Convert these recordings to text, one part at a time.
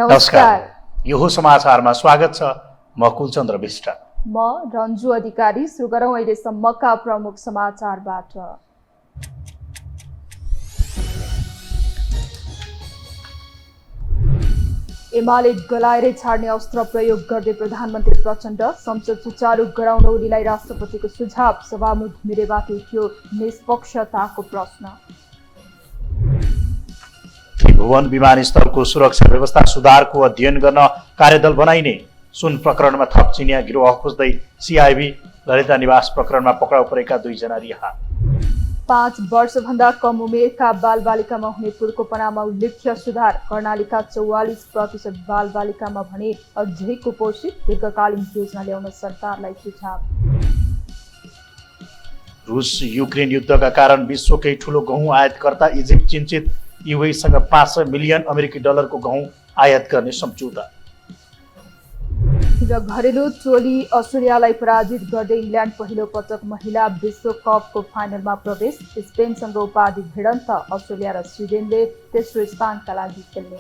नमस्कार। यो समाचारमा स्वागत छ। म कुलचन्द्र विष्ट। म रन्जु अधिकारी। सुरु गरौँ अहिलेसम्मका प्रमुख समाचारबाट। एमाले गलाएरै छाड्ने अस्त्र प्रयोग गर्ने प्रधानमन्त्री प्रचण्ड। संसद सुचारू गराउन ओलीलाई राष्ट्रपतिको सुझाव। सभामुख घिमिरेबाट उठ्यो निष्पक्षताको प्रश्न। त्रिभुवन विमानस्थलको सुरक्षा व्यवस्था सुधारको अध्ययन गर्न कार्यदल बनाइने। सुन प्रकरणमा थप चिनिया गिरोह खोज्दै सिआइबी। ललिता निवास प्रकरणमा पक्राउ परेका 2 जना रिहा। 5 वर्षभन्दा कम उमेरका बालबालिकामा हुने कुपोषणमा उल्लेख्य सुधार। कर्णालीका 44% बालबालिकामा भने अझै कुपोषित। दीर्घकालीन योजना ल्याउन सरकारलाई सुझाव। रुस युक्रेन युद्धका कारण विश्वकै ठूलो गहुँ आयातकर्ता इजिप्ट चिन्तित। युएसँग 500 मिलियन अमेरिकी डलरको गहुँ आयात गर्ने सम्झौता। र घरेलु टोली अस्ट्रेलियालाई पराजित गर्दै इङ्ल्यान्ड पहिलो पटक महिला विश्वकपको फाइनलमा प्रवेश। स्पेनसँग उपाधि भिडन्त। अस्ट्रेलिया र स्विडेनले तेस्रो स्थानका लागि खेल्ने।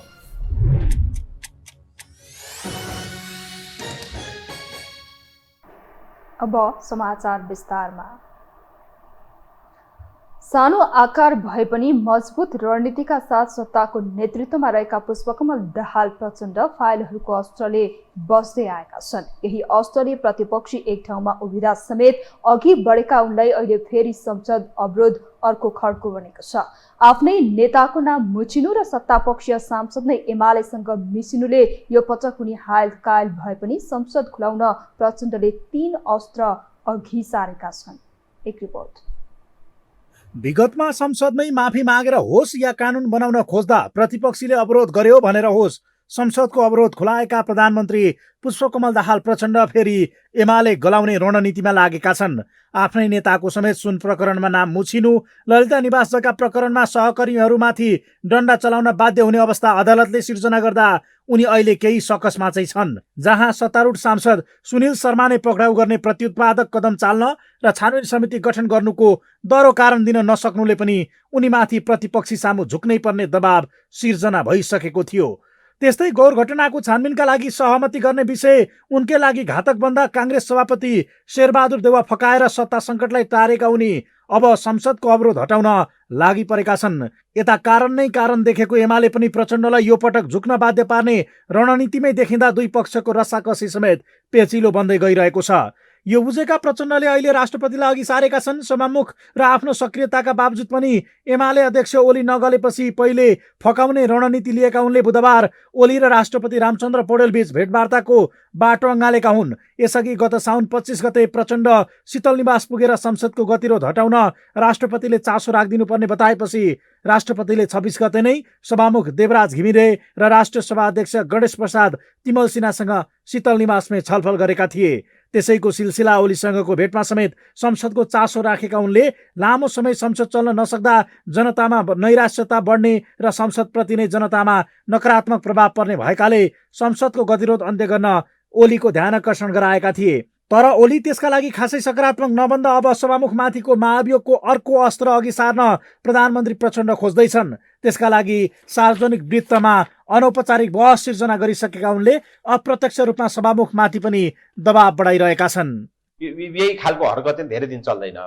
अब समाचार विस्तारमा। सानो आकार भए पनि मजबुत रणनीतिका साथ सत्ताको नेतृत्वमा रहेका पुष्पकमल दाहाल प्रचण्ड फाइलहरूको अस्त्रले बस्दै आएका छन्। यही अस्त्रले प्रतिपक्षी एक ठाउँमा उभिँदा समेत अघि बढेका उनलाई अहिले फेरि संसद अवरोध अर्को खड्को बनेको छ। आफ्नै नेताको नाम मुचिनु र सत्तापक्षीय सांसद नै एमालेसँग मिसिनुले यो पटक उनी हाल कायल भए पनि संसद खुलाउन प्रचण्डले 3 अस्त्र अघि सारेका छन्। एक रिपोर्ट। विगतमा संसदमै माफी मागेर होस् या कानुन बनाउन खोज्दा प्रतिपक्षीले अवरोध गर्यो भनेर होस् संसदको अवरोध खुलाएका प्रधानमन्त्री पुष्पकमल दाहाल प्रचण्ड फेरि एमाले गलाउने रणनीतिमा लागेका छन्। आफ्नै नेताको समेत सुन प्रकरणमा नाम मुछिनु, ललिता निवास जग्गा प्रकरणमा सहकर्मीहरूमाथि डण्डा चलाउन बाध्य हुने अवस्था अदालतले सिर्जना गर्दा उनी अहिले केही सकसमा चाहिँ छन्। जहाँ सत्तारूढ सांसद सुनिल शर्मा नै पक्राउ गर्ने प्रत्युत्पादक कदम चाल्न र छानबिन समिति गठन गर्नुको दह्रो कारण दिन नसक्नुले पनि उनीमाथि प्रतिपक्षी सामु झुक्नै पर्ने दबाव सिर्जना भइसकेको थियो। त्यस्तै गौर घटनाको छानबिनका लागि सहमति गर्ने विषय उनकै लागि घातक बन्दा काङ्ग्रेस सभापति शेरबहादुर देउवा फकाएर सत्ता सङ्कटलाई टारेका उनी अब संसदको अवरोध हटाउन लागि परेका छन्। यता कारण नै कारण देखेको एमाले पनि प्रचण्डलाई यो पटक झुक्न बाध्य पार्ने रणनीतिमै देखिँदा 2 पक्षको रसाकसी समेत पेचिलो बन्दै गइरहेको छ। यो बुझेका प्रचण्डले अहिले राष्ट्रपतिलाई अघि सारेका छन्। सभामुख र आफ्नो सक्रियताका बावजुद पनि एमाले अध्यक्ष ओली नगलेपछि पहिले फकाउने रणनीति लिएका उनले बुधबार ओली र राष्ट्रपति रामचन्द्र पौडेल बीच भेटवार्ताको बाटो अँगालेका हुन्। यसअघि गत साउन 25 गते प्रचण्ड शीतल निवास पुगेर संसदको गतिरोध हटाउन राष्ट्रपतिले चासो राखिदिनुपर्ने बताएपछि राष्ट्रपतिले 26 गते नै सभामुख देवराज घिमिरे र राष्ट्रिय सभा अध्यक्ष गणेश प्रसाद तिमल सिन्हासँग शीतल निवासमै छलफल गरेका थिए। त्यसैको सिलसिला ओलीसँगको भेटमा समेत संसदको चासो राखेका उनले लामो समय संसद चल्न नसक्दा जनतामा नैराश्यता बढ्ने र संसदप्रति नै जनतामा नकारात्मक प्रभाव पर्ने भएकाले संसदको गतिरोध अन्त्य गर्न ओलीको ध्यान आकर्षण गराएका थिए। तर ओली त्यसका लागि खासै सकारात्मक नबन्दा अब सभामुखमाथिको महाभियोगको अर्को अस्त्र अघि सार्न प्रधानमन्त्री प्रचण्ड खोज्दैछन्। त्यसका लागि सार्वजनिक वृत्तमा अनौपचारिक बहस सिर्जना गरिसकेका उनले अप्रत्यक्ष रूपमा सभामुखमाथि पनि दबाव बढाइरहेका छन्। यही खालको हरकत चाहिँ धेरै दिन चल्दैन।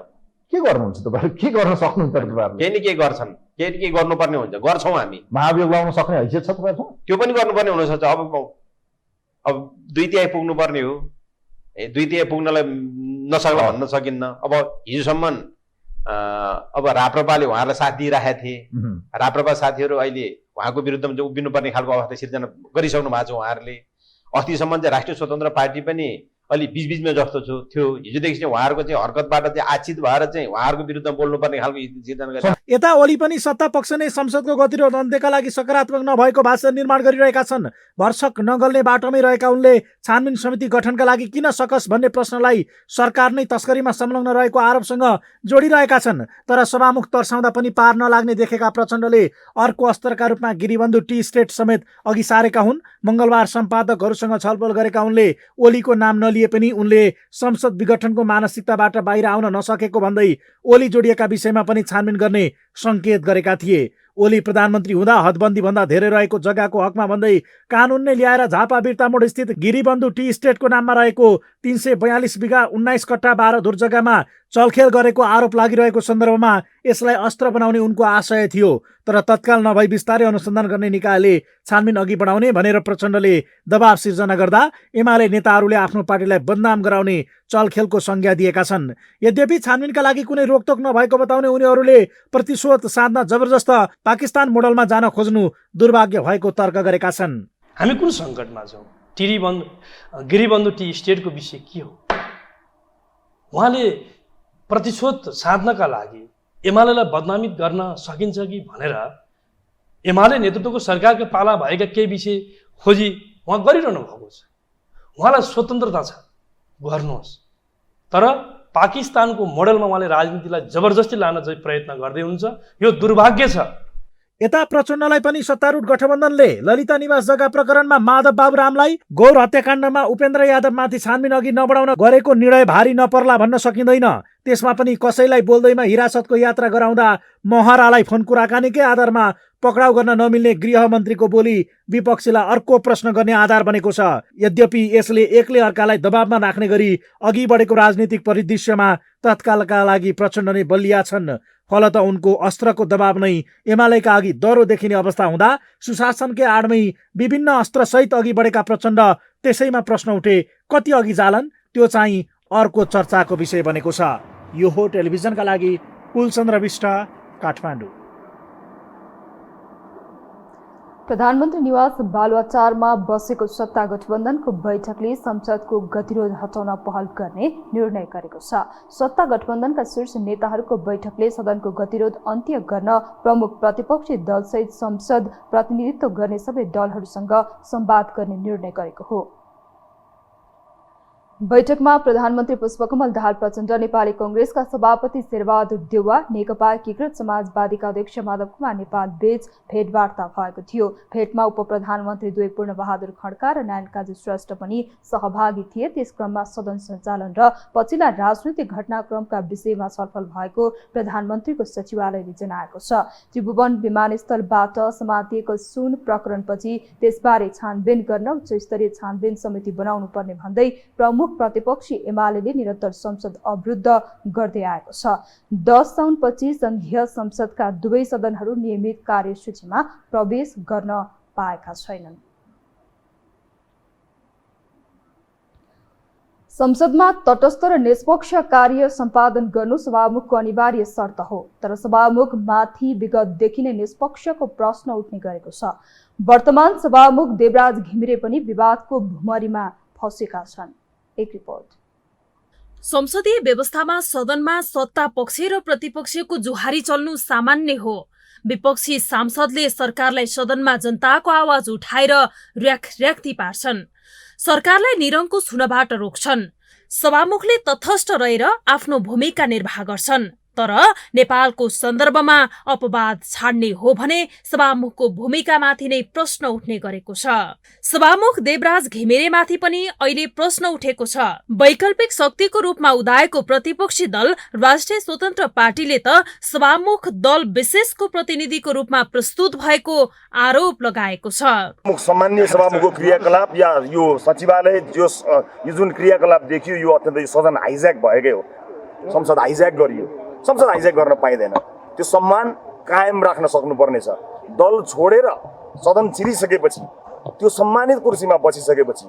के गर्नुहुन्छ तपाईहरु? के गर्न सक्नुहुन्छ तपाईहरुले? केही न केही गर्छन्, केही न केही गर्नुपर्ने हुन्छ, गर्छौँ हामी। महाभियोग लगाउन सक्ने हैसियत छ तपाईहरुसँग? त्यो पनि गर्नुपर्ने हुनसक्छ। अब 2/3 पुग्नुपर्ने हो। 2/3 पुग्नलाई नसक्ला भन्न सकिन्न। अब हिजोसम्म अब राप्रपाले उहाँहरूलाई साथ दिइराखेका थिए। राप्रपा साथीहरू अहिले उहाँको विरुद्धमा चाहिँ उभिनुपर्ने खालको अवस्था सिर्जना गरिसक्नु भएको छ उहाँहरूले। अस्तिसम्म चाहिँ राष्ट्रिय स्वतन्त्र पार्टी पनि अलि बिचबिचमा जस्तो थियो। हिजोदेखि चाहिँ उहाँहरूको चाहिँ हरकतबाट चाहिँ आचित भएर चाहिँ उहाँहरूको विरुद्ध बोल्नुपर्ने खालको सिर्जना गरेर यता ओली पनि सत्ता पक्ष नै संसदको गतिरोध अन्त्यका लागि सकारात्मक नभएको भाषा निर्माण गरिरहेका छन्। भरसक नगल्ने बाटोमै रहेका उनले छानबिन समिति गठनका लागि किन सकस भन्ने प्रश्नलाई सरकार नै तस्करीमा संलग्न रहेको आरोपसँग जोडिरहेका छन्। तर सभामुख तर्साउँदा पनि पार नलाग्ने देखेका प्रचण्डले अर्को अस्त्रका रूपमा गिरिबन्धु टी स्टेट समेत अघि सारेका हुन्। मंगलबार सम्पादकहरूसँग छलफल गरेका उनले ओलीको नाम नलिए पनि उनले संसद विघटनको मानसिकताबाट बाहिर आउन नसकेको भन्दै ओली जोडिएका विषयमा पनि छानबिन गर्ने संकेत गरेका थिए। ओली प्रधानमन्त्री हुँदा हदबन्दीभन्दा धेरै रहेको जग्गाको हकमा भन्दै कानुन नै ल्याएर झापा बिर्तामोड स्थित गिरीबन्धु टी स्टेटको नाममा रहेको 342 बिघा 19 कट्टा 12 धुर जग्गामा चलखेल गरेको आरोप लागिरहेको सन्दर्भमा यसलाई अस्त्र बनाउने उनको आशय थियो। तर तत्काल नभई बिस्तारै अनुसन्धान गर्ने निकायले छानबिन अघि बढाउने भनेर प्रचण्डले दबाव सिर्जना गर्दा एमाले नेताहरूले आफ्नो पार्टीलाई बदनाम गराउने चलखेलको संज्ञा दिएका छन्। यद्यपि छानबिनका लागि कुनै रोकटोक नभएको बताउने उनीहरूले प्रतिशोध साध्न जबरजस्त पाकिस्तान मोडलमा जान खोज्नु दुर्भाग्य भएको तर्क गरेका छन्। हामी कुन सङ्कटमा छौँ? गिरीबन्धु टी स्टेटको विषय के हो? उहाँले प्रतिशोध साध्नका लागि एमालेलाई बदनामित गर्न सकिन्छ कि भनेर एमाले नेतृत्वको सरकारको पाला भएका केही विषय खोजी उहाँ गरिरहनु भएको छ। उहाँलाई स्वतन्त्रता छ, गर्नुहोस्। तर पाकिस्तानको मोडलमा उहाँले राजनीतिलाई जबरजस्ती लान चाहिँ प्रयत्न गर्दै हुनुहुन्छ। यो दुर्भाग्य छ। यता प्रचण्डलाई पनि सत्तारूढ गठबन्धनले ललिता निवास जग्गा प्रकरणमा माधव बाबु रामलाई गौर हत्याकाण्डमा उपेन्द्र यादवमाथि छानबिन अघि नबढाउन गरेको निर्णय भारी नपर्ला भन्न सकिँदैन। त्यसमा पनि कसैलाई बोल्दैमा हिरासतको यात्रा गराउँदा महरालाई फोन कुराकानीकै आधारमा पक्राउ गर्न नमिल्ने गृहमन्त्रीको बोली विपक्षीलाई अर्को प्रश्न गर्ने आधार बनेको छ। यद्यपि यसले एकले अर्कालाई दबावमा राख्ने गरी अघि बढेको राजनीतिक परिदृश्यमा तत्कालका लागि प्रचण्ड नै बलिया छन्। फलत उनको अस्त्रको दबाव नै एमालेका अघि डह्रो देखिने अवस्था हुँदा सुशासनकै आडमै विभिन्न अस्त्रसहित अघि बढेका प्रचण्ड त्यसैमा प्रश्न उठे कति अघि जालान्, त्यो चाहिँ अर्को चर्चाको विषय बनेको छ। यो हो टेलिभिजनका लागि कुलचन्द्र विष्ट, काठमाडौँ। प्रधानमन्त्री निवास बालुवाटारमा बसेको सत्ता गठबन्धनको बैठकले संसदको गतिरोध हटाउन पहल गर्ने निर्णय गरेको छ। सत्ता गठबन्धनका शीर्ष नेताहरूको बैठकले सदनको गतिरोध अन्त्य गर्न प्रमुख प्रतिपक्षी दलसहित संसद प्रतिनिधित्व गर्ने सबै दलहरूसँग संवाद गर्ने निर्णय गरेको हो। बैठकमा प्रधानमन्त्री पुष्पकमल दाहाल प्रचण्ड, नेपाली कांग्रेसका सभापति शेरबहादुर देउवा, नेकपा एकीकृत समाजवादीका अध्यक्ष माधव कुमार नेपाल बीच भेटवार्ता भएको थियो। भेटमा उपप्रधानमन्त्री दुवै पूर्णबहादुर खड्का र नारायण काजी श्रेष्ठ पनि सहभागी थिए। त्यस क्रममा सदन सञ्चालन र पछिल्ला राजनीतिक घटनाक्रमका विषयमा छलफल भएको प्रधानमन्त्रीको सचिवालयले जनाएको छ। त्रिभुवन विमानस्थलबाट समातिएको सुन प्रकरणपछि त्यसबारे छानबिन गर्न उच्चस्तरीय छानबिन समिति बनाउनु पर्ने भन्दै प्रमुख प्रतिपक्षी एमालेले निरन्तर संसद अवरुद्ध गर्दै आएको छ। 10 साउनपछि संघीय संसदका दुवै सदनहरू नियमित कार्यसूचीमा प्रवेश गर्न पाएका छैनन्। संसदमा तटस्थ र निष्पक्ष कार्य सम्पादन गर्नु सभामुखको अनिवार्य शर्त हो। तर सभामुख माथि विगतदेखि नै निष्पक्षको प्रश्न उठ्ने गरेको छ। वर्तमान सभामुख देवराज घिमिरे पनि विवादको भुमरीमा फँसेका छन्। एक रिपोर्ट। संसदीय व्यवस्थामा सदनमा सत्ता पक्ष र प्रतिपक्षको जुहारी चल्नु सामान्य हो। विपक्षी सांसदले सरकारलाई सदनमा जनताको आवाज उठाएर र्याखी पार्छन्, सरकारलाई निरङ्कुश हुनबाट रोक्छन्। सभामुखले तटस्थ रहेर आफ्नो भूमिका निर्वाह गर्छन्। तर नेपालको सन्दर्भमा अपवाद छाड्ने हो भने सभामुखको भूमिकामाथि नै प्रश्न उठ्ने गरेको छ। सभामुख देवराज घिमिरेमाथि पनि अहिले प्रश्न उठेको छ। वैकल्पिक शक्तिको रूपमा उदाएको प्रतिपक्षी दल राष्ट्रिय स्वतन्त्र पार्टीले त सभामुख दल विशेषको प्रतिनिधिको रूपमा प्रस्तुत भएको आरोप लगाएको छ। सामान्य सभामुखको क्रियाकलाप या यो सचिवालय यो जुन क्रियाकलाप देखियो यो अत्यन्तै सदन हाइज्याक भएकै हो। संसद हाइज्याक गरियो। संसद हाइज्याक गर्न पाइँदैन। त्यो सम्मान कायम राख्न सक्नुपर्नेछ। दल छोडेर सदन छिरिसकेपछि त्यो सम्मानित कुर्सीमा बसिसकेपछि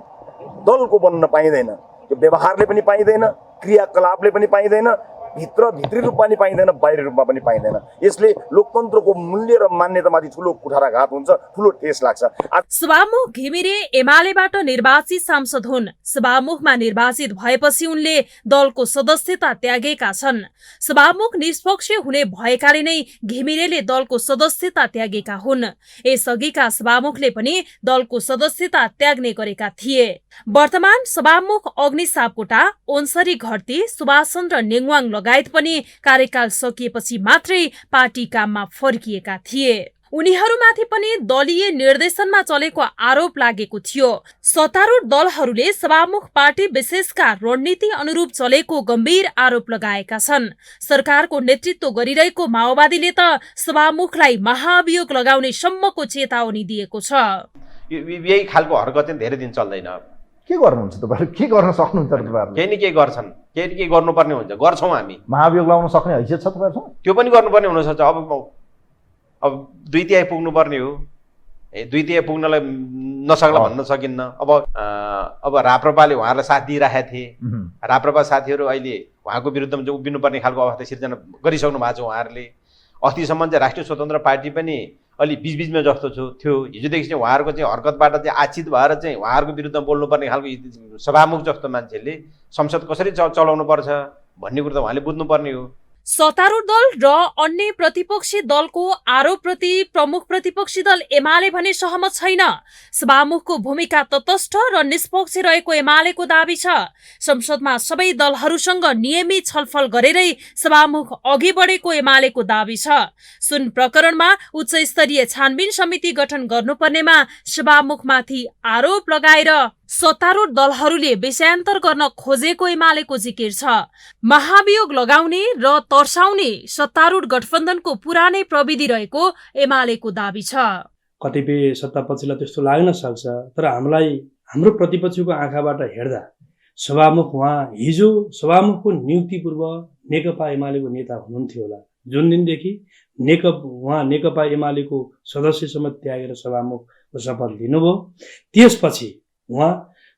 दलको बन्न पाइँदैन। त्यो व्यवहारले पनि पाइँदैन, क्रियाकलापले पनि पाइँदैन, भित्री रूपमा पनि पाइँदैन, बाहिरी रूपमा पनि पाइँदैन। यसले लोकतन्त्रको मूल्य र मान्यतामाथि ठुलो कुठाराघात हुन्छ, ठुलो ठेस लाग्छ। सभामुख घिमिरे एमालेबाट निर्वाचित सांसद हुन्। सभामुखमा निर्वाचित भएपछि उनले दलको सदस्यता त्यागेका छन्। सभामुख निष्पक्ष हुने भएकाले नै घिमिरेले दलको सदस्यता त्यागेका हुन्। यसअघिका सभामुखले पनि दलको सदस्यता त्याग्ने गरेका थिए। वर्तमान सभामुख अग्नि सापकोटा, ओन्सरी घरती, सुभाष चन्द्र नेङवाङ लगायत पनि कार्यकाल सकिएपछि मात्रै पार्टी काममा फर्किएका थिए। उनीहरूमाथि पनि दलीय निर्देशनमा चलेको आरोप लागेको थियो। सत्तारूढ दलहरूले सभामुख पार्टी विशेषका रणनीति अनुरूप चलेको गम्भीर आरोप लगाएका छन्। सरकारको नेतृत्व गरिरहेको माओवादीले त सभामुखलाई महाभियोग लगाउने सम्मको चेतावनी दिएको छ। यही खालको हरकत चाहिँ धेरै दिन चल्दैन। के गर्नुहुन्छ तपाईँहरू? के गर्न सक्नुहुन्छ तपाईँहरूले? केही न केही गर्छन्, केही न केही गर्नुपर्ने हुन्छ, गर्छौँ हामी। महाभियोग लगाउन सक्ने हैसियत छ तपाईँहरूसँग? त्यो पनि गर्नुपर्ने हुनसक्छ। अब 2/3 पुग्नुपर्ने हो। 2/3 पुग्नलाई नसक्ला भन्न सकिन्न। अब राप्रपाले उहाँहरूलाई साथ दिइराखेका थिए। राप्रपा साथीहरू अहिले उहाँको विरुद्धमा जो उभिनुपर्ने खालको अवस्था सिर्जना गरिसक्नु भएको छ उहाँहरूले। अस्तिसम्म चाहिँ राष्ट्रिय स्वतन्त्र पार्टी पनि अलि बिचबिचमा जस्तो थियो। हिजोदेखि चाहिँ उहाँहरूको चाहिँ हरकतबाट चाहिँ आचित भएर चाहिँ उहाँहरूको विरुद्धमा बोल्नुपर्ने खालको सभामुख जस्तो मान्छेले संसद कसरी चलाउनु पर्छ भन्ने कुरो त उहाँले बुझ्नुपर्ने हो। सत्तारूढ दल र अन्य प्रतिपक्षी दलको आरोपप्रति प्रमुख प्रतिपक्षी दल एमाले भने सहमत छैन। सभामुखको भूमिका तटस्थ र निष्पक्ष रहेको एमालेको दाबी छ। संसदमा सबै दलहरूसँग नियमित छलफल गरेरै सभामुख अघि बढेको एमालेको दाबी छ। सुन प्रकरणमा उच्च स्तरीय छानबिन समिति गठन गर्नुपर्नेमा सभामुखमाथि आरोप लगाएर सत्तारूढ दलहरूले विषयान्तर गर्न खोजेको एमालेको जिकिर छ। महाभियोग लगाउने र तर्साउने सत्तारूढ गठबन्धनको पुरानै प्रविधि रहेको एमालेको दाबी छ। कतिपय सत्तापक्षलाई त्यस्तो लाग्न सक्छ, तर हाम्रो प्रतिपक्षको आँखाबाट हेर्दा सभामुख उहाँ हिजो सभामुखको नियुक्ति पूर्व नेकपा एमालेको नेता हुनुहुन्थ्यो होला। जुन दिनदेखि उहाँ नेकपा एमालेको सदस्यसम्म त्यागेर सभामुखको शपथ लिनुभयो, त्यसपछि उहाँ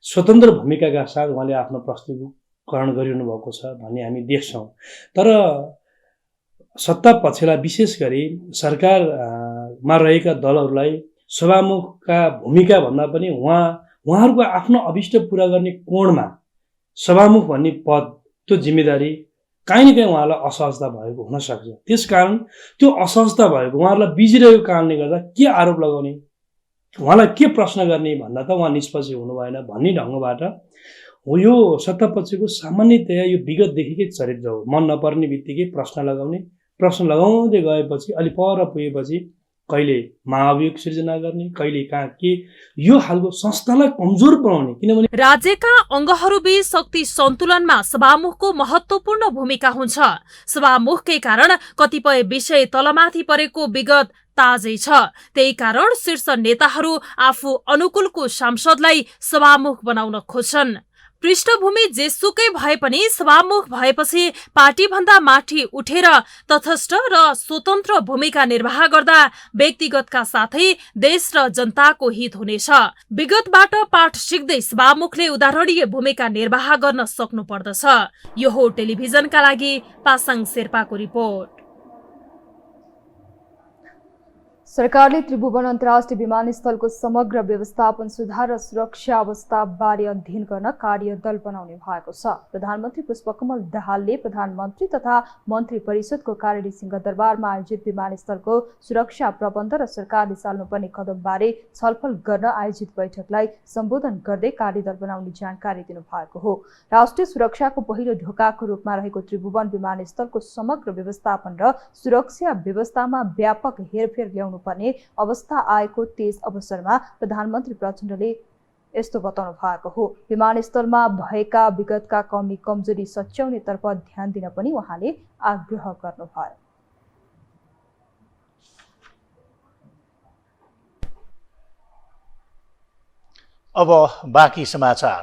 स्वतन्त्र भूमिकाका साथ उहाँले आफ्नो प्रस्तुतीकरण गरिरहनु भएको छ भन्ने हामी देख्छौँ। तर सत्ता पक्षलाई विशेष गरी सरकारमा रहेका दलहरूलाई सभामुखका भूमिका भन्दा पनि उहाँहरूको आफ्नो अभिष्ट पुरा गर्ने कोणमा सभामुख भन्ने पद, त्यो जिम्मेदारी काहीँ न काहीँ उहाँलाई असहजता भएको हुनसक्छ। त्यसकारण त्यो असहजता भएको उहाँहरूलाई बिजिरहेको कारणले गर्दा के आरोप लगाउने, उहाँलाई के प्रश्न गर्ने भन्दा त उहाँ निष्पक्ष हुनु भएन भन्ने ढङ्गबाट यो सत्तापक्षको सामान्यतया यो विगतदेखिकै चरित्र हो। मन नपर्ने बित्तिकै प्रश्न लगाउँदै गएपछि अलि पर पुगेपछि कहिले महाभियोग सिर्जना गर्ने, कहिले कहाँ के, यो खालको संस्थालाई कमजोर बनाउने। किनभने राज्यका अङ्गहरूबीच शक्ति सन्तुलनमा सभामुखको महत्त्वपूर्ण भूमिका हुन्छ। सभामुखकै कारण कतिपय विषय तलमाथि परेको विगत ताजै छ। त्यही कारण शीर्ष नेताहरू आफू अनुकूलको सांसदलाई सभामुख बनाउन खोज्छन्। पृष्ठभूमि जेसुकै भए पनि सभामुख भएपछि पार्टीभन्दा माथि उठेर तटस्थ र स्वतन्त्र भूमिका निर्वाह गर्दा व्यक्तिगतका साथै देश र जनताको हित हुनेछ। विगतबाट पाठ सिक्दै सभामुखले उदाहरणीय भूमिका निर्वाह गर्न सक्नु पर्दछ। यो हो टेलिभिजनका लागि पासाङ शेर्पाको रिपोर्ट। सरकारले त्रिभुवन अन्तर्राष्ट्रिय विमानस्थलको समग्र व्यवस्थापन सुधार र सुरक्षा अवस्था बारे अध्ययन गर्न कार्यदल बनाउने भएको छ। प्रधानमन्त्री पुष्पकमल दाहालले प्रधानमन्त्री तथा मन्त्री परिषदको कार्यालय सिंहदरबारमा आयोजित विमानस्थलको सुरक्षा प्रबन्ध र सरकारले चाल्नुपर्ने कदमबारे छलफल गर्न आयोजित बैठकलाई सम्बोधन गर्दै कार्यदल बनाउने जानकारी दिनुभएको हो। राष्ट्रिय सुरक्षाको पहिलो ढोकाको रूपमा रहेको त्रिभुवन विमानस्थलको समग्र व्यवस्थापन र सुरक्षा व्यवस्थामा व्यापक हेरफेर ल्याउनु पर्ने अवस्था आएको त्यस अवसरमा प्रधानमन्त्री प्रचण्डले यस्तो बताउनु भएको हो। विमानस्थलमा भएका विगतका कमी कमजोरी सच्याउनेतर्फ ध्यान दिन पनि उहाँले आग्रह गर्नुभयो। अब बाँकी समाचार।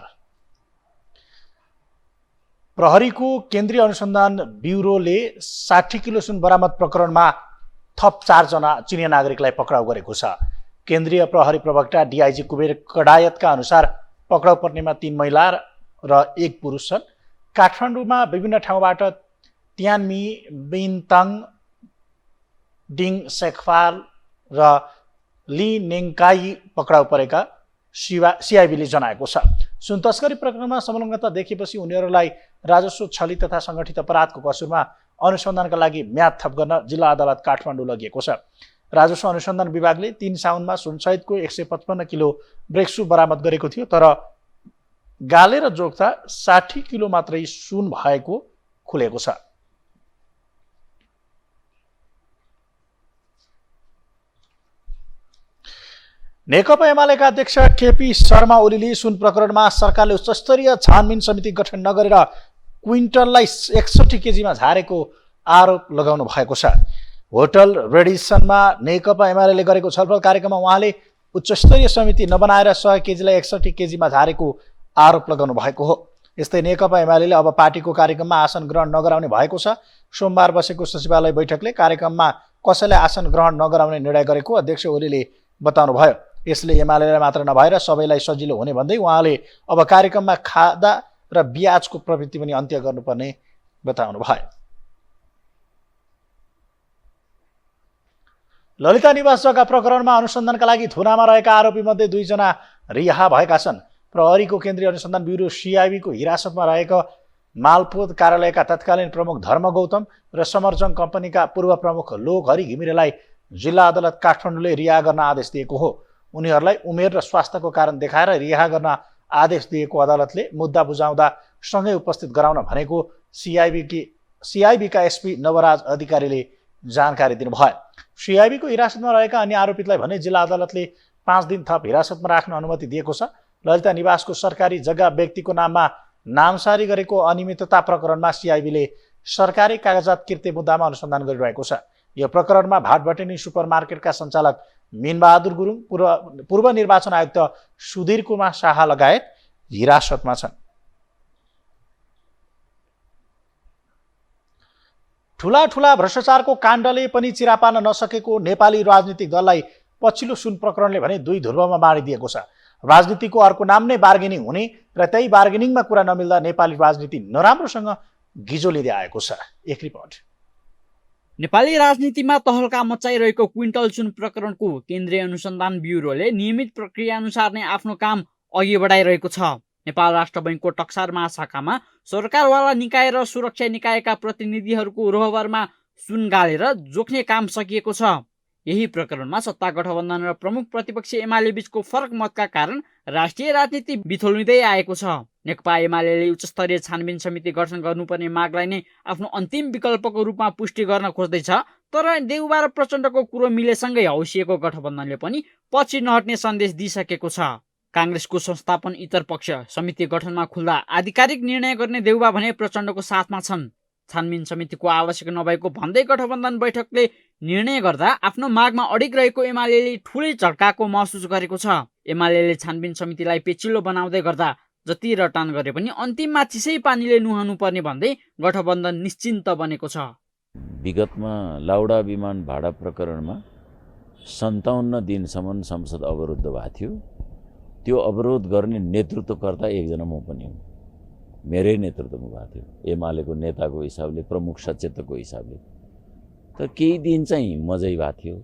प्रहरीको केन्द्रीय अनुसन्धान ब्युरोले 60 किलो सुन बरामद प्रकरणमा थप 4 जना चिनिया नागरिकलाई पक्राउ गरेको छ। केन्द्रीय प्रहरी प्रवक्ता डीआईजी कुबेर कडायतका अनुसार पक्राउ पर्नेमा 3 महिला र 1 पुरुष छन्। काठमाडौँमा विभिन्न ठाउँबाट त्यानमी, बिनताङ, डिङ सेखफाल र ली नेङकाई पक्राउ परेका सिआइबीले जनाएको छ। सुन तस्करी प्रकरणमा संलग्नता देखेपछि उनीहरूलाई राजस्व छली तथा सङ्गठित अपराधको कसुरमा अनुसन्धानका लागि म्याद थप गर्न जिल्ला अदालत काठमाडौँ लगिएको छ। राजस्व अनुसन्धान विभागले 3 साउनमा सुनसहितको 155 किलो ब्रेक्सु बरामद गरेको थियो, तर गालेर जोख्दा 60 किलो मात्रै सुन भएको खुलेको छ। नेकपा एमालेका अध्यक्ष केपी शर्मा ओलीले सुन प्रकरणमा सरकारले उच्चस्तरीय छानबिन समिति गठन नगरेर क्विन्टललाई 61 केजीमा झारेको आरोप लगाउनु भएको छ। होटल रेडिसनमा नेकपा एमाले गरेको छलफल कार्यक्रममा उहाँले उच्चस्तरीय समिति नबनाएर 100 केजीलाई 61 केजीमा झारेको आरोप लगाउनु भएको हो। यस्तै नेकपा एमाले अब पार्टीको कार्यक्रममा आसन ग्रहण नगराउने भएको छ। सोमबार बसेको सचिवालय बैठकले कार्यक्रममा कसैलाई आसन ग्रहण नगराउने निर्णय गरेको अध्यक्ष ओलीले बताउनुभयो। यसले एमालेलाई मात्र नभएर सबैलाई सजिलो हुने भन्दै उहाँले अब कार्यक्रममा खादा र ब्याजको प्रवृत्ति पनि अन्त्य गर्नुपर्ने बताउनु भयो। ललिता निवास जग्गा प्रकरणमा अनुसन्धानका लागि थुनामा रहेका आरोपीमध्ये 2 जना रिहा भएका छन्। प्रहरीको केन्द्रीय अनुसन्धान ब्युरो सिआइबीको हिरासतमा रहेको मालपोत कार्यालयका तत्कालीन प्रमुख धर्म गौतम र समरजङ कम्पनीका पूर्व प्रमुख लोकहरि घिमिरेलाई जिल्ला अदालत काठमाडौँले रिहा गर्न आदेश दिएको हो। उनीहरूलाई उमेर र स्वास्थ्यको कारण देखाएर रिहा गर्न आदेश दिएको अदालतले मुद्दा बुझाउँदा सँगै उपस्थित गराउन भनेको सिआइबीका एसपी नवराज अधिकारीले जानकारी दिनुभयो। सिआइबीको हिरासतमा रहेका अन्य आरोपितलाई भने जिल्ला अदालतले 5 दिन थप हिरासतमा राख्न अनुमति दिएको छ। ललिता निवासको सरकारी जग्गा व्यक्तिको नाममा नामसारी गरेको अनियमितता प्रकरणमा सिआइबीले सरकारी कागजात किर्ते मुद्दामा अनुसन्धान गरिरहेको छ। यो प्रकरणमा भाटभटेनी सुपरमार्केटका सञ्चालक मिनबहादुर गुरुङ, पूर्व निर्वाचन आयुक्त सुधीर कुमार शाह लगायत हिरासतमा छन्। ठुला भ्रष्टाचारको काण्डले पनि चिरा पार्न नसकेको नेपाली राजनीतिक दललाई पछिल्लो सुन प्रकरणले भने 2 ध्रुवमा बाँडिदिएको छ। राजनीतिको अर्को नाम नै बार्गेनिङ हुने र त्यही बार्गेनिङमा कुरा नमिल्दा नेपाली राजनीति नराम्रोसँग गिजो लिँदै आएको छ। एक रिपोर्ट। नेपाली राजनीतिमा तहल्का मचाइरहेको क्विन्टल सुन प्रकरणको केन्द्रीय अनुसन्धान ब्युरोले नियमित प्रक्रिया अनुसार नै आफ्नो काम अघि बढाइरहेको छ। नेपाल राष्ट्र बैङ्कको टक्सार महाशाखामा सरकारवाला निकाय र सुरक्षा निकायका प्रतिनिधिहरूको रोहबरमा सुन गालेर जोख्ने काम सकिएको छ। यही प्रकरणमा सत्ता गठबन्धन र प्रमुख प्रतिपक्ष एमाले बीचको फरक मतका कारण राष्ट्रिय राजनीति बिथोलिँदै आएको छ। नेकपा एमाले उच्चस्तरीय छानबिन समिति गठन गर्नुपर्ने मागलाई नै आफ्नो अन्तिम विकल्पको रूपमा पुष्टि गर्न खोज्दैछ। तर देउबा र प्रचण्डको कुरो मिलेसँगै हौसिएको गठबन्धनले पनि पछि नहट्ने सन्देश दिइसकेको छ। काङ्ग्रेसको संस्थापन इतर पक्ष समिति गठनमा खुल्दा आधिकारिक निर्णय गर्ने देउबा भने प्रचण्डको साथमा छन्। छानबिन समितिको आवश्यक नभएको भन्दै गठबन्धन बैठकले निर्णय गर्दा आफ्नो मागमा अडिग रहेको एमाले ठुलै झट्काको महसुस गरेको छ। एमाले छानबिन समितिलाई पेचिलो बनाउँदै गर्दा जति रटान गरे पनि अन्तिममा चिसै पानीले नुहाउनु पर्ने भन्दै गठबन्धन निश्चिन्त बनेको छ। विगतमा लाउडा विमान भाडा प्रकरणमा 57 दिनसम्म संसद अवरुद्ध भएको थियो। त्यो अवरोध गर्ने नेतृत्वकर्ता एकजना म पनि हुँ। मेरै नेतृत्वमा भएको थियो, एमालेको नेताको हिसाबले, प्रमुख सचेतकको हिसाबले। तर केही दिन चाहिँ मजै भएको थियो।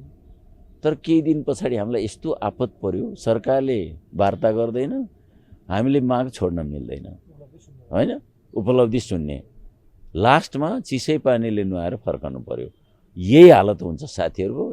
तर केही दिन पछाडि हामीलाई यस्तो आपत पर्यो, सरकारले वार्ता गर्दैन, हामीले माग छोड्न मिल्दैन, होइन, उपलब्धि सुन्ने, लास्टमा चिसै पानीले नुहाएर फर्कनु पर्यो। यही हालत हुन्छ साथीहरूको।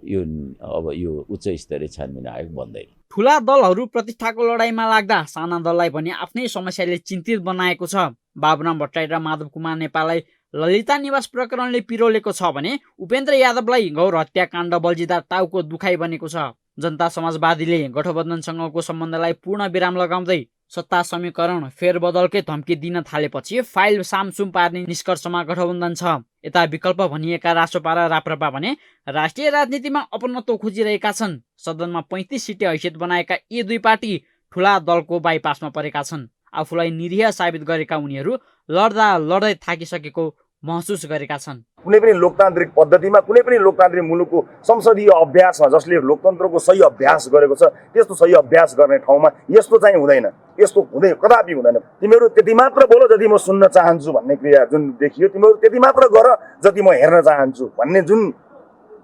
अब यो उच्च स्तरीय छानबिन आयोग बन्दैन। ठुला दलहरू प्रतिष्ठाको लडाईँमा लाग्दा साना दललाई पनि आफ्नै समस्याले चिन्तित बनाएको छ। बाबुराम भट्टराई र माधव कुमार नेपाललाई ललिता निवास प्रकरणले पिरोलेको छ भने उपेन्द्र यादवलाई गौर हत्याकाण्ड बल्जिदार टाउको दुखाइ बनेको छ। जनता समाजवादीले गठबन्धनसँगको सम्बन्धलाई पूर्ण विराम लगाउँदै सत्ता समीकरण फेरबदलकै धम्की दिन थालेपछि फाइल सामसुम पार्ने निष्कर्षमा गठबन्धन छ। यता विकल्प भनिएका रासोपा र राप्रपा भने राष्ट्रिय राजनीतिमा अपनत्व खोजिरहेका छन्। सदनमा 35 सिटे हैसियत बनाएका यी 2 पार्टी ठुला दलको बाइपासमा परेका छन्। आफूलाई निरीह साबित गरेका उनीहरू लड्दै थाकिसकेको महसुस गरेका छन्। कुनै पनि लोकतान्त्रिक पद्धतिमा, कुनै पनि लोकतान्त्रिक मुलुकको संसदीय अभ्यासमा जसले लोकतन्त्रको सही अभ्यास गरेको छ, त्यस्तो सही अभ्यास गर्ने ठाउँमा यस्तो चाहिँ हुँदैन। यस्तो कदापि हुँदैन। तिमीहरू त्यति मात्र बोल जति म सुन्न चाहन्छु भन्ने क्रिया जुन देखियो, तिमीहरू त्यति मात्र गर जति म हेर्न चाहन्छु भन्ने जुन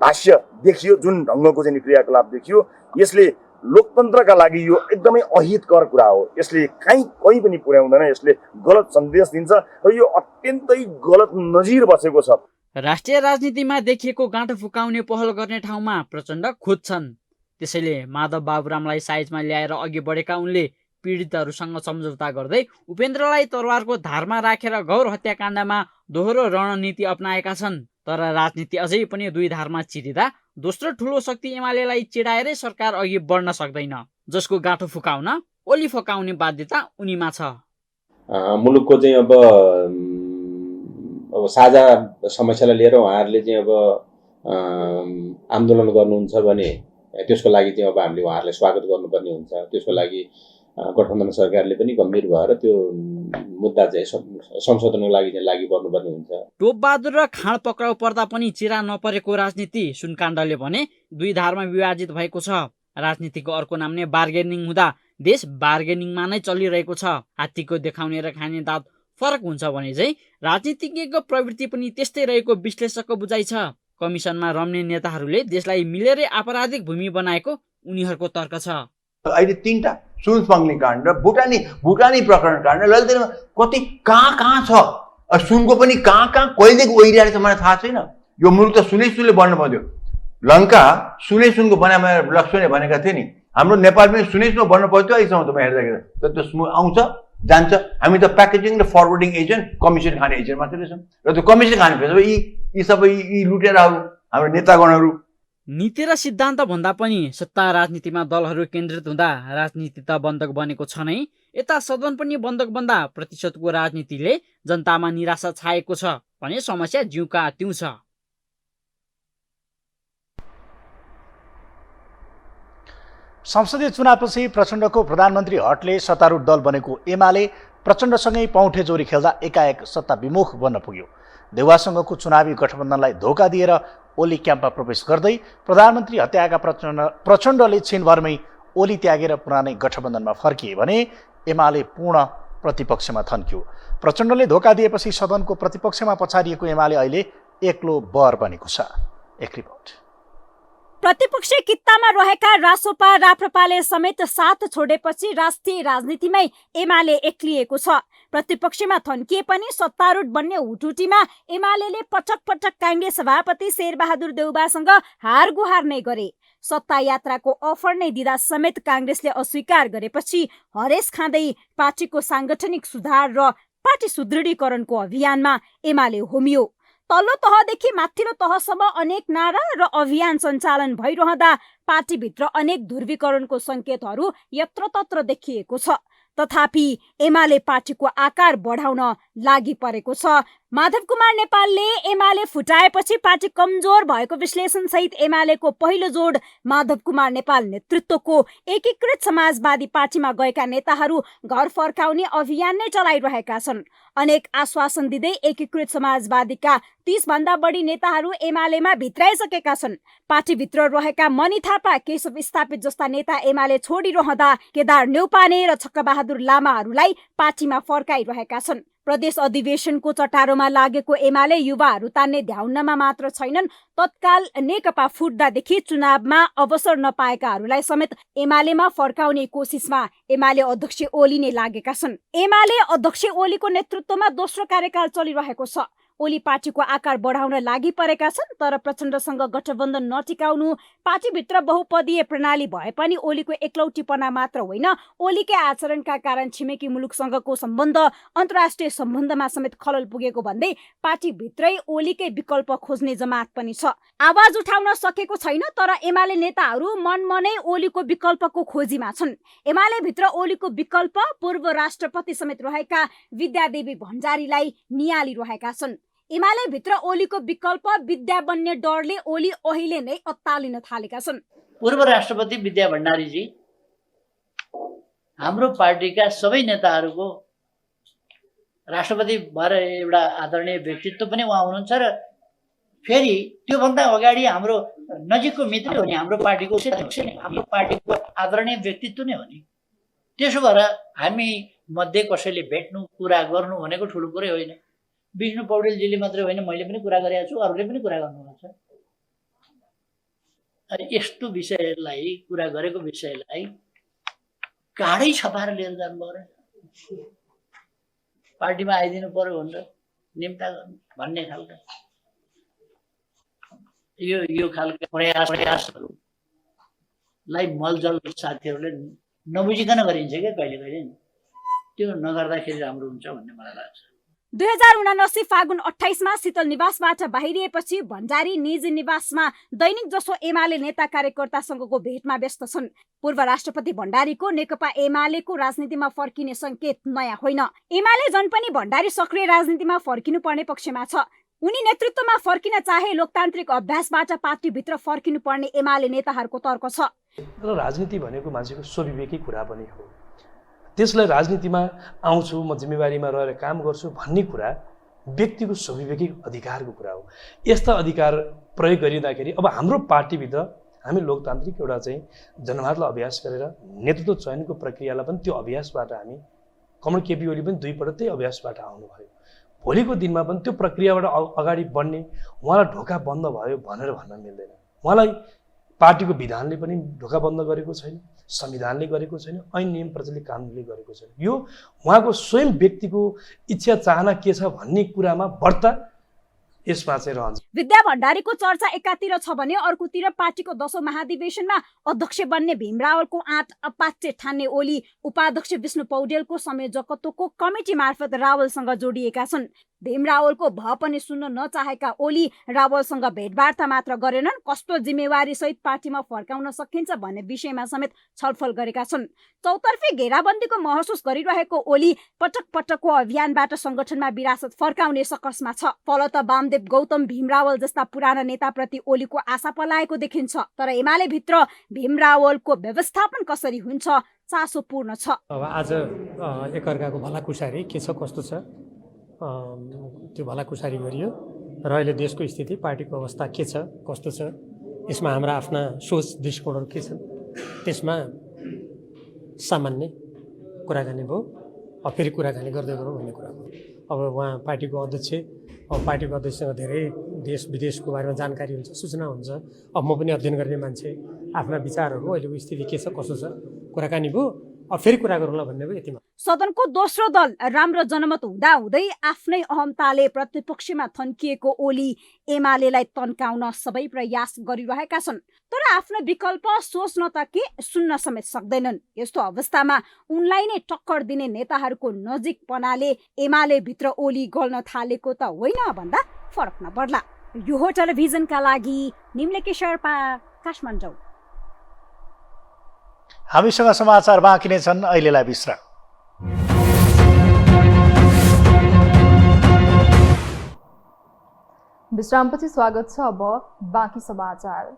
भाष्य देखियो, जुन ढङ्गको चाहिँ क्रियाकलाप देखियो, यसले लोकतन्त्रका लागि यो एकदमै अहितकर कुरा हो। यसले कहीँ पनि पुर्याउँदैन। यसले गलत सन्देश दिन्छ र यो अत्यन्तै गलत नजिर बसेको छ। राष्ट्रिय राजनीतिमा देखिएको गाँठो फुकाउने पहल गर्ने ठाउँमा प्रचण्ड खोज्छन्। त्यसैले माधव बाबुरामलाई साइजमा ल्याएर अघि बढेका उनले पीडितहरूसँग सम्झौता गर्दै उपेन्द्रलाई तरवारको धारमा राखेर गौर हत्याकाण्डमा दोहोरो रणनीति अपनाएका छन्। तर राजनीति अझै पनि दुई धारमा चिरिँदा दोस्रो ठुलो शक्ति एमालेलाई चिडाएरै सरकार अघि बढ्न सक्दैन, जसको गाँठो फुकाउन ओली फकाउने बाध्यता उनीमा छ। मुलुकको चाहिँ अब साझा समस्यालाई लिएर उहाँहरूले चाहिँ अब आन्दोलन गर्नुहुन्छ भने त्यसको लागि चाहिँ अब हामीले उहाँहरूलाई स्वागत गर्नुपर्ने हुन्छ। त्यसको लागि गठबन्धन सरकारले पनि गम्भीर भएर त्यो मुद्दा चाहिँ संशोधनको लागि चाहिँ लागि पर्नुपर्ने हुन्छ। टोपबहादुर र खाँड पक्राउ पर्दा पनि चिरा नपरेको राजनीति सुनकाण्डले भने दुई धारमा विभाजित भएको छ। राजनीतिको अर्को नाम नै बार्गेनिङ हुँदा देश बार्गेनिङमा नै चलिरहेको छ। हात्तीको देखाउने र खाने दाँत फरक हुन्छ भने चाहिँ राजनीतिज्ञको प्रवृत्ति पनि त्यस्तै रहेको विश्लेषकको बुझाइ छ। कमिसनमा रम्ने नेताहरूले देशलाई मिलेरै आपराधिक भूमि बनाएको उनीहरूको तर्क छ। अहिले 3टा सुन स्मग्लिङ काण्ड र भुटानी प्रकरण काण्ड ललितमा कति कहाँ छ, सुनको पनि कहाँ कहिलेदेखि ओइरहेको छ मलाई थाहा छैन। यो मुलुक त सुनले बढ्नु पर्यो। लङ्का सुनको बनामा लक्ष्मणले भनेका थिए नि, हाम्रो नेपाल पनि सुनमा बढ्नु पर्थ्यो। अहिलेसम्म तपाईँ हेर्दाखेरि त्यो आउँछ जान्छ। हामी त प्याकेजिङ र फरवर्डिङ एजेन्ट, कमिसन खाने एजेन्ट मात्रै रहेछौँ। र त्यो कमिसन खाने यी सबै यी लुटेराहरू हाम्रो नेतागणहरू। नीति र सिद्धान्त भन्दा पनि सत्ता राजनीतिमा दलहरू केन्द्रित हुँदा राजनीति त बन्धक बनेको छ नै, यता सदन पनि बन्धक बन्दा प्रतिशतको राजनीतिले जनतामा निराशा छाएको छ भने समस्या जिउका त्यौँ छ। संसदीय चुनावपछि प्रचण्डको प्रधानमन्त्री हटले सत्तारूढ दल बनेको एमाले प्रचण्डसँगै पौठे जोरी खेल्दा एकाएक सत्ता विमुख बन्न पुग्यो। देउवासँगको चुनावी गठबन्धनलाई धोका दिएर ओली क्याम्पमा प्रवेश गर्दै प्रधानमन्त्री हत्याएका प्रचण्डले छिनभरमै ओली त्यागेर पुरानै गठबन्धनमा फर्किए भने एमाले पूर्ण प्रतिपक्षमा थन्क्यो। प्रचण्डले धोका दिएपछि सदनको प्रतिपक्षमा पछारिएको एमाले अहिले एक्लो बर बनेको छ। एक रिपोर्ट। प्रतिपक्ष कित्तामा रहेका रासोपा राप्रपाले समेत साथ छोडेपछि राष्ट्रिय राजनीतिमै एमाले एक्लिएको छ। प्रतिपक्षमा थन्किए पनि सत्तारूढ बन्ने हुटुटीमा एमालेले पटक पटक काङ्ग्रेस सभापति शेरबहादुर देउवासँग हार गुहार नै गरे। सत्ता यात्राको अफर नै दिँदा समेत काङ्ग्रेसले अस्वीकार गरेपछि हरेस खाँदै पार्टीको साङ्गठनिक सुधार र पार्टी सुदृढीकरणको अभियानमा एमाले होमियो। तल्लो तहदेखि माथिल्लो तहसम्म अनेक नारा र अभियान सञ्चालन भइरहँदा पार्टीभित्र अनेक ध्रुवीकरणको सङ्केतहरू यत्रतत्र देखिएको छ। तथापि एमाले पार्टीको आकार बढाउन लागि परेको छ। माधव कुमार नेपालले एमाले फुटाएपछि पार्टी कमजोर भएको विश्लेषण सहित एमालेको पहिलो जोड माधव कुमार नेपाल नेतृत्वको एकीकृत समाजवादी पार्टीमा गएका नेताहरू घर फर्काउने अभियान नै चलाइरहेका छन्। अनेक आश्वासन दिँदै एकीकृत समाजवादीका 30 भन्दा बढी नेताहरू एमालेमा भित्राइसकेका छन्। पार्टीभित्र रहेका मणि थापा, केशव स्थापित जस्ता नेता एमाले छोडिरहँदा केदार न्यौपाने र छक्कबहादुर लामाहरूलाई पार्टीमा फर्काइरहेका छन्। प्रदेश अधिवेशनको चटारोमा लागेको एमाले युवाहरू तान्ने ध्याउनमा मात्र छैनन्, तत्काल नेकपा फुट्दादेखि चुनावमा अवसर नपाएकाहरूलाई समेत एमालेमा फर्काउने कोसिसमा एमाले अध्यक्ष ओली नै लागेका छन्। एमाले अध्यक्ष ओलीको नेतृत्वमा दोस्रो कार्यकाल चलिरहेको छ। ओली पार्टीको आकार बढाउन लागि परेका छन्, तर प्रचण्डसँग गठबन्धन नटिकाउनु, पार्टीभित्र बहुपदीय प्रणाली भए पनि ओलीको एक्लौटीपना मात्र होइन, ओलीकै आचरणका कारण छिमेकी मुलुकसँगको सम्बन्ध अन्तर्राष्ट्रिय सम्बन्धमा समेत खलल पुगेको भन्दै पार्टीभित्रै ओलीकै विकल्प खोज्ने जमात पनि छ। आवाज उठाउन सकेको छैन, तर एमाले नेताहरू मनमनै ओलीको विकल्पको खोजीमा छन्। एमाले भित्र ओलीको विकल्प पूर्व राष्ट्रपति समेत रहेका विद्यादेवी भण्डारीलाई नियालिरहेका छन्। एमाले भित्र ओलीको विकल्प विद्या बन्ने डरले ओली अहिले नै अत्तालिन थालेका छन्। पूर्व राष्ट्रपति विद्या भण्डारीजी हाम्रो पार्टीका सबै नेताहरूको राष्ट्रपति भएर एउटा आदरणीय व्यक्तित्व पनि उहाँ हुनुहुन्छ र फेरि त्योभन्दा अगाडि हाम्रो नजिकको मित्र हो नि, हाम्रो पार्टीको हाम्रो पार्टीको आदरणीय व्यक्तित्व नै हो नि। त्यसो भएर हामी मध्ये कसैले भेट्नु कुरा गर्नु भनेको ठुलो कुरै होइन। विष्णु पौडेलजीले मात्रै होइन, मैले पनि कुरा गरेको छु, अरूले पनि कुरा गर्नुभएको छ। यस्तो विषयलाई, कुरा गरेको विषयलाई काँडै छपाएर लिएर जानुभयो र पार्टीमा आइदिनु पर्यो भनेर निम्ता गर्नु भन्ने खालको यो खालका प्रयासहरूलाई मलजल साथीहरूले नबुझिकन गरिन्छ क्या कहिले कहिले। त्यो नगर्दाखेरि राम्रो हुन्छ भन्ने मलाई लाग्छ। 2079 फागुन 28 शीतल निवासबाट बाहिरिएपछि भण्डारी निजी निवासमा दैनिक जसो एमाले नेता कार्यकर्तासँगको भेटमा व्यस्त छन्। पूर्व राष्ट्रपति भण्डारीको नेकपा एमालेको राजनीतिमा फर्किने संकेत नयाँ होइन। एमाले जन पनि भण्डारी सक्रिय राजनीतिमा फर्किनु पर्ने पक्षमा छ। उनी नेतृत्वमा फर्किन चाहे लोकतान्त्रिक अभ्यासबाट पार्टीभित्र फर्किनु पर्ने एमाले नेताहरूको तर्क छ। र राजनीति भनेको मान्छेको स्वविवेकी कुरा पनि हो। त्यसलाई राजनीतिमा आउँछु, म जिम्मेवारीमा रहेर काम गर्छु भन्ने कुरा व्यक्तिको स्वविवेकी अधिकारको कुरा हो। यस्ता अधिकार प्रयोग गरिँदाखेरि अब हाम्रो पार्टीभित्र हामी लोकतान्त्रिक एउटा चाहिँ जनमतलाई अभ्यास गरेर नेतृत्व चयनको प्रक्रियालाई पनि त्यो अभ्यासबाट हामी कमल केपी ओली पनि दुईपल्ट त्यही अभ्यासबाट आउनुभयो। भोलिको दिनमा पनि त्यो प्रक्रियाबाट अगाडि बढ्ने उहाँलाई ढोका बन्द भयो भनेर भन्न मिल्दैन। उहाँलाई पार्टीको विधानले पनि ढोका बन्द गरेको छैन, संविधानले गरेको छैन, ऐन नियम प्रचलित कानुनले गरेको छैन। यो उहाँको स्वयं व्यक्तिको इच्छा चाहना के छ भन्ने कुरामा बढ्ता यसमा चाहिँ रहन्छ। विद्या भण्डारीको चर्चा एकातिर छ भने अर्कोतिर पार्टीको 10औं महाधिवेशनमा अध्यक्ष बन्ने भीम रावलको आँट अपाच्य ठान्ने ओली उपाध्यक्ष विष्णु पौडेलको संयोजकत्वको कमिटी मार्फत रावलसँग जोडिएका छन्। भीम रावलको भ पनि सुन्न नचाहेका ओली रावलसँग भेटवार्ता मात्र गरेनन्, कस्तो जिम्मेवारी सहित पार्टीमा फर्काउन सकिन्छ भन्ने विषयमा समेत छलफल गरेका छन्। चौतर्फी घेराबन्दीको महसुस गरिरहेको ओली पटक पटकको अभियानबाट संगठनमा विरासत फर्काउने सकसमा छ। फलत वामदेव गौतम भीम रावल जस्ता पुराना नेताप्रति ओलीको आशा पलाएको देखिन्छ। तर एमाले भित्र भीम रावलको व्यवस्थापन कसरी हुन्छ चासोपूर्ण छ। अब आज एकअर्काको भलाकुसारी के छ कस्तो छ त्यो भलाकुसारी गरियो र अहिले देशको स्थिति पार्टीको अवस्था के छ कस्तो छ यसमा हाम्रा आफ्ना सोच दृष्टिकोणहरू के छन् त्यसमा सामान्य कुराकानी भयो। अब फेरि कुराकानी गर्दै गरौँ भन्ने कुरा हो। अब उहाँ पार्टीको अध्यक्षसँग धेरै देश विदेशको बारेमा जानकारी हुन्छ, सूचना हुन्छ। अब म पनि अध्ययन गर्ने मान्छे, आफ्ना विचारहरू अहिलेको स्थिति के छ कस्तो छ कुराकानी भयो। अब फेरि कुरा गरौँला भन्ने भयो। यतिमा सदनको दोस्रो दल राम्रो जनमत हुँदाहुँदै आफ्नै अहमताले प्रतिपक्षमा थन्किएको ओली एमालेलाई तन्काउन सबै प्रयास गरिरहेका छन्। तर आफ्नो विकल्प सोच्न त के सुन्न समेत सक्दैनन्। यस्तो अवस्थामा उनलाई नै टक्कर दिने नेताहरूको नजिकपनाले एमाले भित्र ओली गल्न थालेको त होइन भन्दा फरक नपर्ला। यो हो टेलिभिजनका लागि निम्लेकी शेर्पा, काठमाडौँ। हामीसँग समाचार बाँकी नै छन्, अहिलेलाई विश्राम। विश्रामपछि स्वागत छ। अब बाँकी समाचार।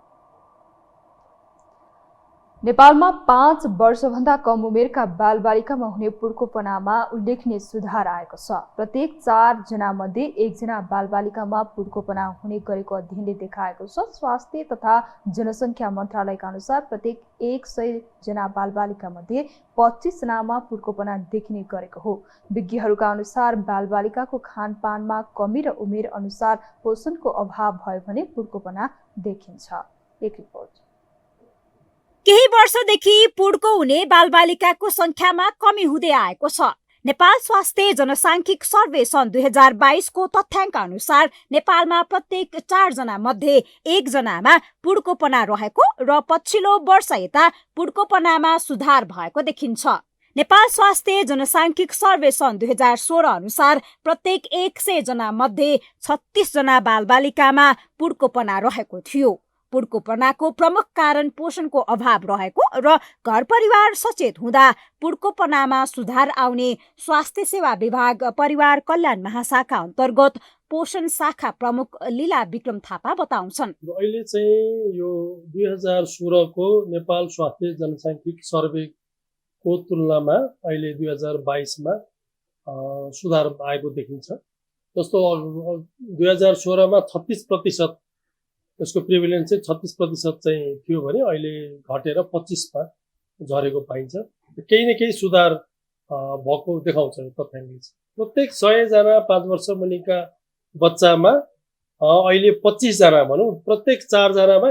नेपालमा 5 वर्षभन्दा कम उमेरका बालबालिकामा हुने पुड्कोपनामा उल्लेखनीय सुधार आएको छ। प्रत्येक 4 जनामध्ये 1 जना बालबालिकामा पुड्कोपना हुने गरेको अध्ययनले देखाएको छ। स्वास्थ्य तथा जनसङ्ख्या मन्त्रालयका अनुसार प्रत्येक 100 जना बालबालिका मध्ये 25 जनामा पुड्कोपना देखिने गरेको हो। विज्ञहरूका अनुसार बालबालिकाको खानपानमा कमी र उमेर अनुसार पोषणको अभाव भयो भने पुड्कोपना देखिन्छ। एक रिपोर्ट। केही वर्षदेखि पुड्को हुने बालबालिकाको संख्यामा कमी हुँदै आएको छ। नेपाल स्वास्थ्य जनसाङ्ख्यिक सर्वे सन् 2022 को तथ्याङ्क अनुसार नेपालमा प्रत्येक 4 जना मध्ये 1 जनामा पुड्कोपना रहेको र पछिल्लो वर्ष यता पुड्कोपनामा सुधार भएको देखिन्छ। नेपाल स्वास्थ्य जनसाङ्ख्यिक सर्वे सन् 2016 अनुसार प्रत्येक 100 जना मध्ये 36 जना बालबालिकामा पुड्कोपना रहेको थियो। पुड्कोपनाको प्रमुख कारण पोषणको अभाव रहेको र घर परिवार सचेत हुँदा पुड्कोपनामा सुधार आउने स्वास्थ्य सेवा विभाग परिवार कल्याण महाशाखा अन्तर्गत पोषण शाखा प्रमुख लीला विक्रम थापा बताउँछन्। अहिले चाहिँ यो 2016 को नेपाल स्वास्थ्य जनसाङ्ख्यिक सर्वेको तुलनामा अहिले 2022 मा सुधार आएको देखिन्छ। जस्तो 2016 मा 36% यसको प्रिभिलेन्स चाहिँ 36% चाहिँ थियो भने अहिले घटेर 25 मा झरेको पाइन्छ। केही न केही सुधार भएको देखाउँछ तथ्याङ्कले। प्रत्येक 100 जना 5 वर्ष मुनिका बच्चामा अहिले 25 जना भनौँ, प्रत्येक 4 जनामा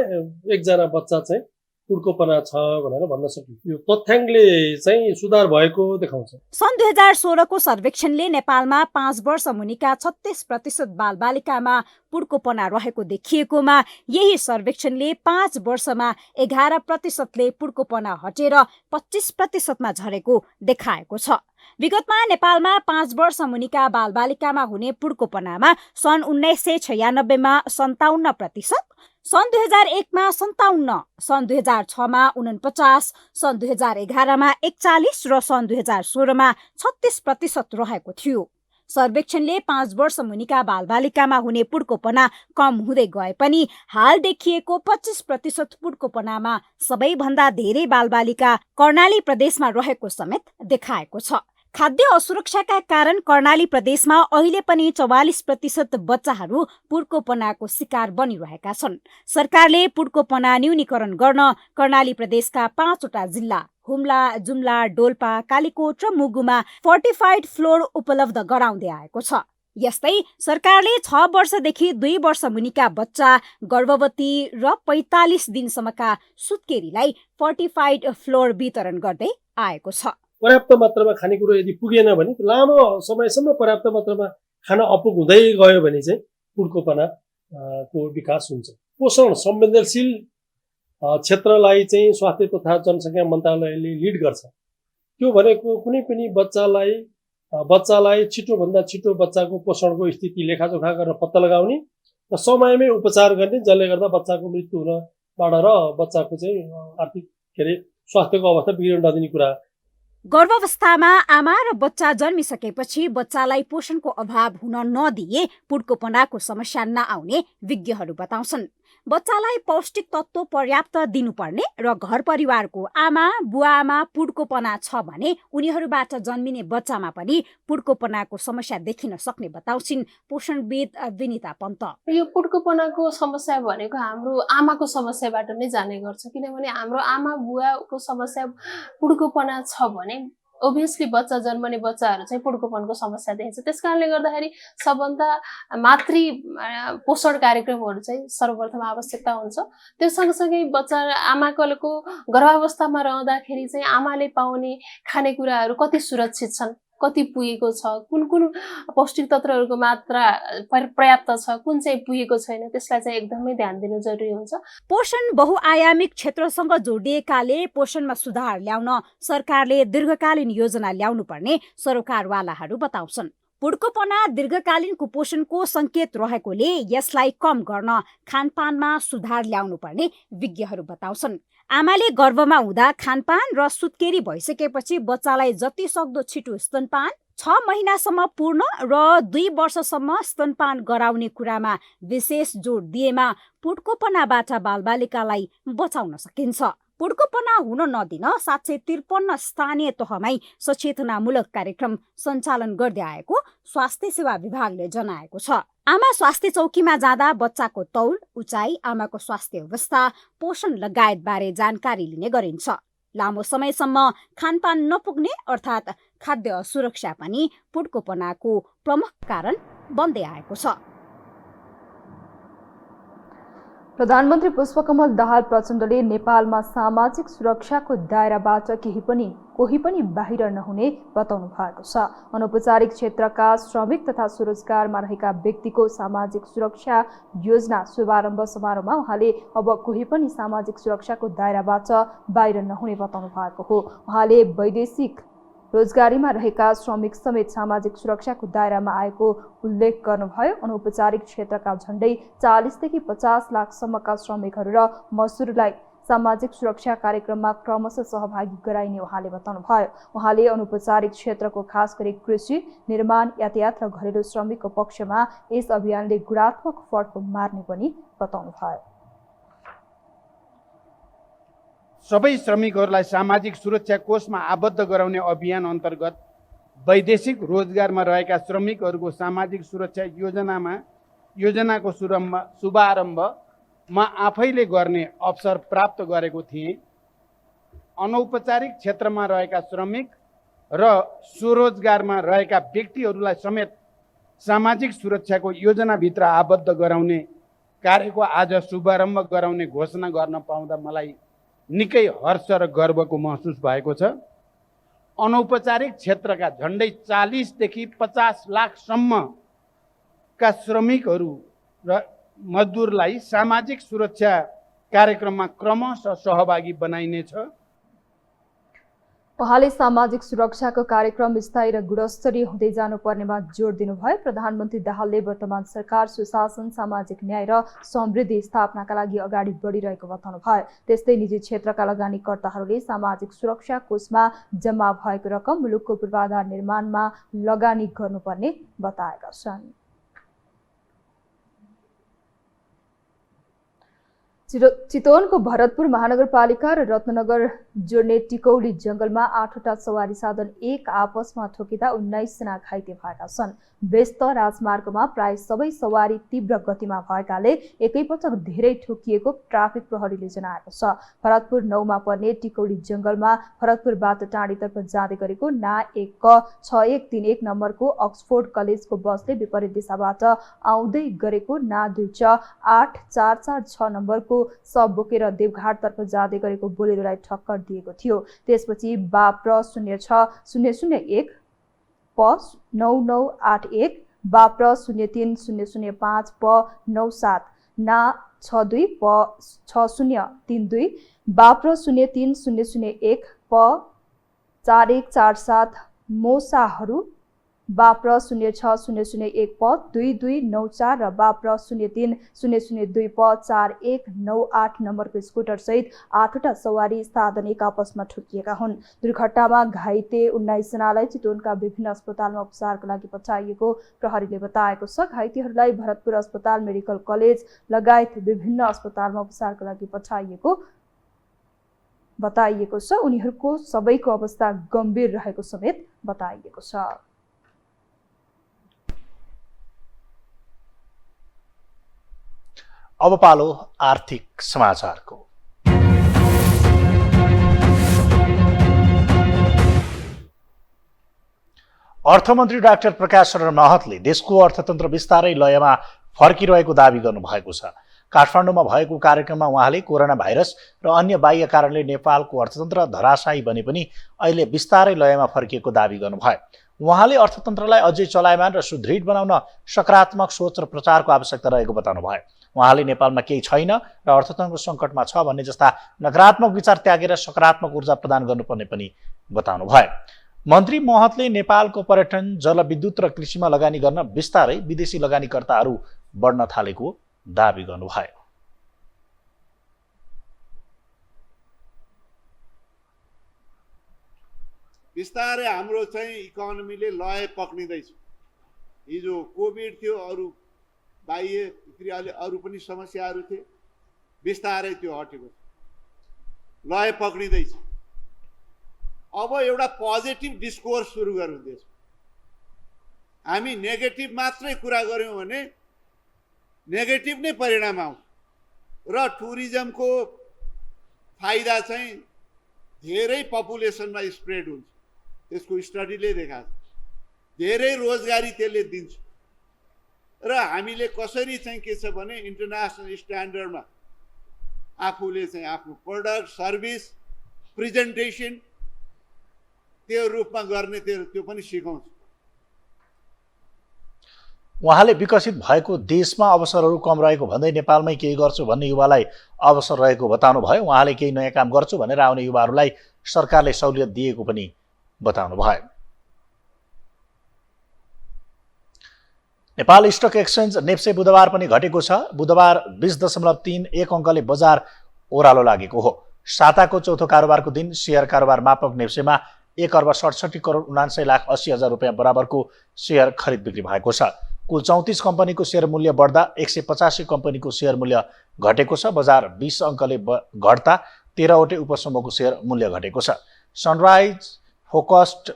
1 जना बच्चा चाहिँ पुड्कोपना छ भनेर भन्न सकिन्छ। यो तथ्याङ्कले चाहिँ सुधार भएको देखाउँछ। सन् 2016 को सर्वेक्षणले नेपालमा 5 वर्ष मुनिका 36% बालबालिकामा पुड्कोपना रहेको देखिएकोमा यही सर्वेक्षणले 5 वर्षमा 11%ले पुड्कोपना हटेर 25%मा झरेको देखाएको छ। विगतमा नेपालमा 5 वर्ष मुनिका बालबालिकामा हुने पुड्कोपनामा सन् 1996 मा 57%, सन् 2001 मा 57, सन् 2006 मा 49, सन् 2011 मा 41 र सन् 2016 मा 36% रहेको थियो। सर्वेक्षणले 5 वर्ष मुनिका बालबालिकामा हुने पुड्कोपना कम हुँदै गए पनि हाल देखिएको 25% पुड्कोपनामा सबैभन्दा धेरै बालबालिका कर्णाली प्रदेशमा रहेको समेत देखाएको छ। खाद्य असुरक्षाका कारण कर्णाली प्रदेशमा अहिले पनि 44% बच्चाहरू पुड्कोपनाको शिकार बनिरहेका छन्। सरकारले पुड्कोपना न्यूनीकरण गर्न कर्णाली प्रदेशका 5वटा जिल्ला हुम्ला, जुम्ला, डोल्पा, कालीकोट र मुगुमा फोर्टिफाइड फ्लोर उपलब्ध गराउँदै आएको छ। यस्तै सरकारले 6 वर्षदेखि 2 वर्ष मुनिका बच्चा, गर्भवती र 45 दिनसम्मका सुत्केरीलाई फोर्टिफाइड फ्लोर वितरण गर्दै आएको छ। पर्याप्त मात्रामा खानेकुरो यदि पुगेन भने लामो समयसम्म पर्याप्त मात्रामा खाना अपुग हुँदै गयो भने चाहिँ पुड्कोपना को विकास हुन्छ। पोषण संवेदनशील क्षेत्रलाई चाहिँ स्वास्थ्य तथा जनसङ्ख्या मन्त्रालयले लिड गर्छ। त्यो भनेको कुनै पनि बच्चालाई छिटोभन्दा छिटो बच्चाको पोषणको स्थिति लेखाजोखा गरेर पत्ता लगाउने र समयमै उपचार गर्ने, जसले गर्दा बच्चाको मृत्यु हुनबाट र बच्चाको चाहिँ आर्थिक स्वास्थ्यको अवस्था बिग्रिन नदिने कुरा। गर्भावस्थामा आमा र बच्चा जन्मिसकेपछि बच्चालाई पोषणको अभाव हुन नदिए पुड्कोपनाको समस्या नआउने विज्ञहरू बताउँछन्। बच्चालाई पौष्टिक तत्त्व पर्याप्त दिनुपर्ने र घर परिवारको आमा बुवामा पुड्कोपना छ भने उनीहरूबाट जन्मिने बच्चामा पनि पुड्कोपनाको समस्या देखिन सक्ने बताउँछिन् पोषणविद विनिता पन्त। यो पुड्कोपनाको समस्या भनेको हाम्रो आमाको समस्याबाट नै जाने गर्छ, किनभने हाम्रो आमा बुवाको समस्या पुड्कोपना छ भने ओभियसली बच्चा जन्मने बच्चाहरू चाहिँ पुड्कोपनको समस्या देखिन्छ। त्यसकारणले गर्दाखेरि सबभन्दा मातृ पोषण कार्यक्रमहरू चाहिँ सर्वप्रथम आवश्यकता हुन्छ। त्यो सँगसँगै बच्चा आमाको गर्भावस्थामा रहँदाखेरि चाहिँ आमाले पाउने खानेकुराहरू कति सुरक्षित छन्, कति पुगेको छ, कुन कुन पौष्टिक तत्त्वहरूको मात्रा पर्याप्त छ, कुन चाहिँ पुगेको छैन, त्यसलाई चाहिँ एकदमै ध्यान दिनु जरुरी हुन्छ। पोषण बहुआयामिक क्षेत्रसँग जोडिएकाले पोषणमा सुधार ल्याउन सरकारले दीर्घकालीन योजना ल्याउनु पर्ने सरोकारवालाहरू बताउँछन्। पुड्कोपना दीर्घकालीन कुपोषणको संकेत रहेकोले यसलाई कम गर्न खानपानमा सुधार ल्याउनु पर्ने विज्ञहरू बताउँछन्। आमाले गर्भमा हुँदा खानपान र सुत्केरी भइसकेपछि बच्चालाई जति सक्दो छिटो स्तनपान, 6 महिनासम्म पूर्ण र 2 वर्षसम्म स्तनपान गराउने कुरामा विशेष जोड दिएमा पुड्कोपनाबाट बालबालिकालाई बचाउन सकिन्छ। पुड्कोपना हुन नदिन 753 स्थानीय तहमै सचेतनामूलक कार्यक्रम सञ्चालन गर्दै आएको स्वास्थ्य सेवा विभागले जनाएको छ। आमा स्वास्थ्य चौकीमा जाँदा बच्चाको तौल, उचाइ, आमाको स्वास्थ्य अवस्था, पोषण लगायत बारे जानकारी लिने गरिन्छ। लामो समयसम्म खानपान नपुग्ने अर्थात् खाद्य असुरक्षा पनि पुड्कोपनाको प्रमुख कारण बन्दै आएको छ। प्रधानमन्त्री पुष्पकमल दाहाल प्रचण्डले नेपालमा सामाजिक सुरक्षाको दायराबाट कोही पनि बाहिर नहुने बताउनु भएको छ। अनौपचारिक क्षेत्रका श्रमिक तथा स्वरोजगारमा रहेका व्यक्तिको सामाजिक सुरक्षा योजना शुभारम्भ समारोहमा उहाँले अब कोही पनि सामाजिक सुरक्षाको दायराबाट बाहिर नहुने बताउनु भएको हो। उहाँले वैदेशिक रोजगारीमा रहेका श्रमिक समेत सामाजिक सुरक्षाको दायरामा आएको उल्लेख गर्नुभयो। अनौपचारिक क्षेत्रका झण्डै 40 देखि 50 लाखसम्मका श्रमिकहरू र मजदुरलाई सामाजिक सुरक्षा कार्यक्रममा क्रमशः सहभागी गराइने उहाँले बताउनुभयो। उहाँले अनौपचारिक क्षेत्रको खास गरी कृषि, निर्माण, यातायात र घरेलु श्रमिकको पक्षमा यस अभियानले गुणात्मक फड्को मार्ने पनि बताउनुभयो। सबै श्रमिकहरूलाई सामाजिक सुरक्षा कोषमा आबद्ध गराउने अभियान अन्तर्गत वैदेशिक रोजगारमा रहेका श्रमिकहरूको सामाजिक सुरक्षा योजनाको शुभारम्भ म आफैले गर्ने अवसर प्राप्त गरेको थिएँ। अनौपचारिक क्षेत्रमा रहेका श्रमिक र स्वरोजगारमा रहेका व्यक्तिहरूलाई समेत सामाजिक सुरक्षाको योजनाभित्र आबद्ध गराउने कार्यको आज शुभारम्भ गराउने घोषणा गर्न पाउँदा मलाई निकै हर्ष र गर्वको महसुस भएको छ। अनौपचारिक क्षेत्रका झन्डै 40 देखि 50 लाखसम्मका श्रमिकहरू र मजदुरलाई सामाजिक सुरक्षा कार्यक्रममा क्रमशः सहभागी बनाइनेछ। उहाँले सामाजिक सुरक्षाको कार्यक्रम स्थायी र गुणस्तरीय हुँदै जानुपर्नेमा जोड दिनुभयो। प्रधानमन्त्री दाहालले वर्तमान सरकार सुशासन, सामाजिक न्याय र समृद्धि स्थापनाका लागि अगाडि बढिरहेको बताउनुभयो। त्यस्तै निजी क्षेत्रका लगानीकर्ताहरूले सामाजिक सुरक्षा कोषमा जम्मा भएको रकम मुलुकको पूर्वाधार निर्माणमा लगानी गर्नुपर्ने बताएका छन्। चितवनको भरतपुर महानगरपालिका र रत्नगर जोड्ने टिकौली जंगलमा 8वटा सवारी साधन एक आपसमा ठोकिँदा 19 जना घाइते भएका छन्। व्यस्त राजमार्गमा प्राय सबै सवारी तीव्र गतिमा भएकाले एकैपटक धेरै ठोकिएको ट्राफिक प्रहरीले जनाएको छ। भरतपुर 9 मा पर्ने टिकौली जंगलमा भरतपुरबाट टाँडीतर्फ जाँदै गरेको ना 6131 नम्बरको अक्सफोर्ड कलेजको बसले विपरीत दिशाबाट आउँदै गरेको ना 8446 नम्बरको सब बोकेर देवघाटतर्फ जाँदै गरेको बोलेरोलाई ठक्कर दिएको थियो। त्यसपछि बाप्र 06001 प 9981 बाप्र 03005 प 97 ना 62 प 6032 बाप्र 03001 प 4147 मोसाहरू बाप्र 06001 प 2294 र बाप्र 03002 प 4198 नम्बरको स्कुटर सहित 8वटा सवारी साधन एक आपसमा ठोकिएका हुन्। दुर्घटनामा घाइते 19 जनालाई चितवनका विभिन्न अस्पतालमा उपचारका लागि पठाइएको प्रहरीले बताएको छ। घाइतेहरूलाई भरतपुर अस्पताल, मेडिकल कलेज लगायत विभिन्न अस्पतालमा उपचारका लागि पठाइएको बताइएको छ। उनीहरूको सबैको अवस्था गम्भीर रहेको समेत बताइएको छ। अब पालो आर्थिक समाचारको। अर्थमन्त्री डाक्टर प्रकाश शरण महतले देशको अर्थतन्त्र बिस्तारै लयमा फर्किरहेको दावी गर्नुभएको छ। काठमाडौँमा भएको कार्यक्रममा उहाँले कोरोना भाइरस र अन्य बाह्य कारणले नेपालको अर्थतन्त्र धराशायी बने पनि अहिले बिस्तारै लयमा फर्किएको दावी गर्नुभयो। उहाँले अर्थतन्त्रलाई अझै चलायमान र सुदृढ बनाउन सकारात्मक सोच र प्रचारको आवश्यकता रहेको बताउनुभयो। उहाँले नेपालमा केही छैन र अर्थतन्त्र सङ्कटमा छ भन्ने जस्ता नकारात्मक विचार त्यागेर सकारात्मक ऊर्जा प्रदान गर्नुपर्ने पनि बताउनुभयो। मन्त्री महतले नेपालको पर्यटन, जलविद्युत र कृषिमा लगानी गर्न बिस्तारै विदेशी लगानीकर्ताहरू बढ्न थालेको दावी गर्नुभयो। बिस्तारै हाम्रो चाहिँ इकोनोमीले लय पक्रिँदैछ। हिजो कोभिड थियो, अरू बाह्य अरू पनि समस्याहरू थिए, बिस्तारै त्यो हटेको लय पक्रिँदैछ। अब एउटा पोजिटिभ डिस्कोर्स सुरु गर्नु देश। हामी नेगेटिभ मात्रै कुरा गर्यौँ भने नेगेटिभ नै परिणाम आउँछ र टुरिज्मको फाइदा चाहिँ धेरै पपुलेसनमा स्प्रेड हुन्छ। त्यसको स्टडीले देखाएको धेरै रोजगारी त्यसले दिन्छ र हामीले कसरी चाहिँ के छ भने इन्टरनेसनल स्ट्यान्डर्डमा आफूले चाहिँ आफ्नो प्रोडक्ट, सर्भिस, प्रेजेन्टेसन त्यो रूपमा गर्ने त्यो पनि सिकाउँछ। उहाँले विकसित भएको देशमा अवसरहरू कम रहेको भन्दै नेपालमै केही गर्छु भन्ने युवालाई अवसर रहेको बताउनुभयो। उहाँले केही नयाँ काम गर्छु भनेर आउने युवाहरूलाई सरकारले सहुलियत दिएको पनि बताउनुभयो। नेपाल स्टक एक्सचेन्ज नेप्से बुधबार पनि घटेको छ। बुधबार 20.31 अङ्कले बजार ओह्रालो लागेको हो। साताको चौथो कारोबारको दिन सेयर कारोबार मापक नेप्सेमा 1,67,79,80,000 रुपियाँ बराबरको सेयर खरिद बिक्री भएको छ। कुल 34 कम्पनीको सेयर मूल्य बढ्दा 185 कम्पनीको सेयर मूल्य घटेको छ। बजार 20 अङ्कले घट्दा 13वटै उपसमूहको सेयर मूल्य घटेको छ। सनराइज फोकस्ड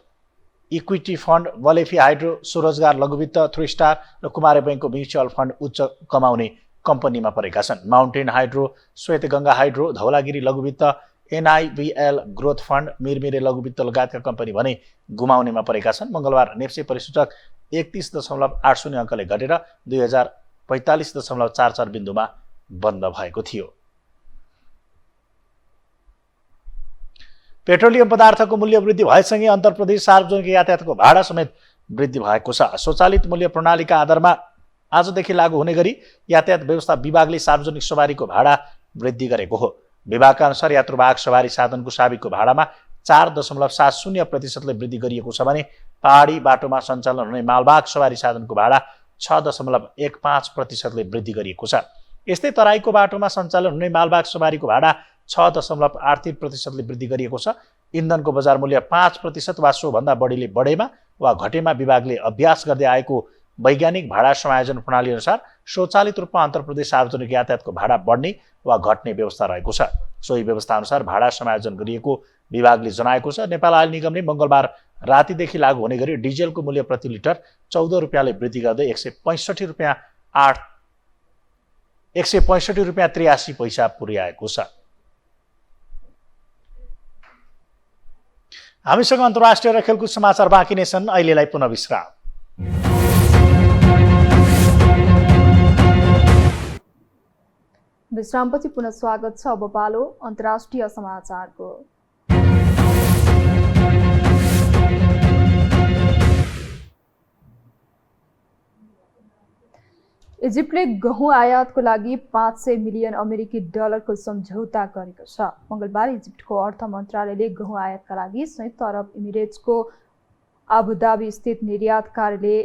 इक्विटी फन्ड, वलेफी हाइड्रो, स्वरोजगार लघुवित्त, 3 स्टार र कुमारी बैंकको म्युचुअल फन्ड उच्च कमाउने कम्पनीमा परेका छन्। माउन्टेन हाइड्रो, श्वेतगङ्गा हाइड्रो, धौलागिरी लघुवित्त, NIBL ग्रोथ फन्ड, मिरमिरे लघुवित्त लगायतका कम्पनी भने गुमाउनेमा परेका छन्। मङ्गलबार नेप्से परिसूचक 31.80 अङ्कले घटेर 2045.44 बिन्दुमा बन्द भएको थियो। पेट्रोलियम पदार्थको मूल्य वृद्धि भएसँगै अन्तर्प्रदेश सार्वजनिक यातायातको भाडा समेत वृद्धि भएको छ। स्वचालित मूल्य प्रणालीका आधारमा आजदेखि लागू हुने गरी यातायात व्यवस्था विभागले सार्वजनिक सवारीको भाडा वृद्धि गरेको हो। विभागका अनुसार यात्रुवाहक सवारी साधनको साबिकको भाडामा 4.70% वृद्धि गरिएको छ भने पहाडी बाटोमा सञ्चालन हुने मालवाहक सवारी साधनको भाडा 6.15% वृद्धि गरिएको छ। यस्तै तराईको बाटोमा सञ्चालन हुने मालवाहक सवारीको भाडा 6.83% वृद्धि गरिएको छ। इन्धनको बजार मूल्य 5% वा सोभन्दा बढीले बढेमा वा घटेमा विभागले अभ्यास गर्दै आएको वैज्ञानिक भाडा समायोजन प्रणाली अनुसार स्वचालित रूपमा अन्तर्प्रदेश सार्वजनिक यातायातको भाडा बढ्ने वा घट्ने व्यवस्था रहेको छ। सोही व्यवस्था अनुसार भाडा समायोजन गरिएको विभागले जनाएको छ। नेपाल आयल निगमले मङ्गलबार रातिदेखि लागू हुने गरी डिजेलको मूल्य प्रति लिटर 14 रुपियाँले वृद्धि गर्दै 165 रुपियाँ 83 पैसा पुर्याएको छ। हामीसँग अन्तर्राष्ट्रिय र खेलकुद समाचार बाँकी नै छन्। अहिलेलाई पुनः विश्राम। विश्रामपछि पुनः स्वागत छ। अब पालो अन्तर्राष्ट्रिय समाचारको। इजिप्टले गहुँ आयातको लागि 500 मिलियन अमेरिकी डलरको सम्झौता गरेको छ। मङ्गलबार इजिप्टको अर्थ मन्त्रालयले गहुँ आयातका लागि संयुक्त अरब इमिरेट्सको आबुधाबी स्थित निर्यात कार्यालय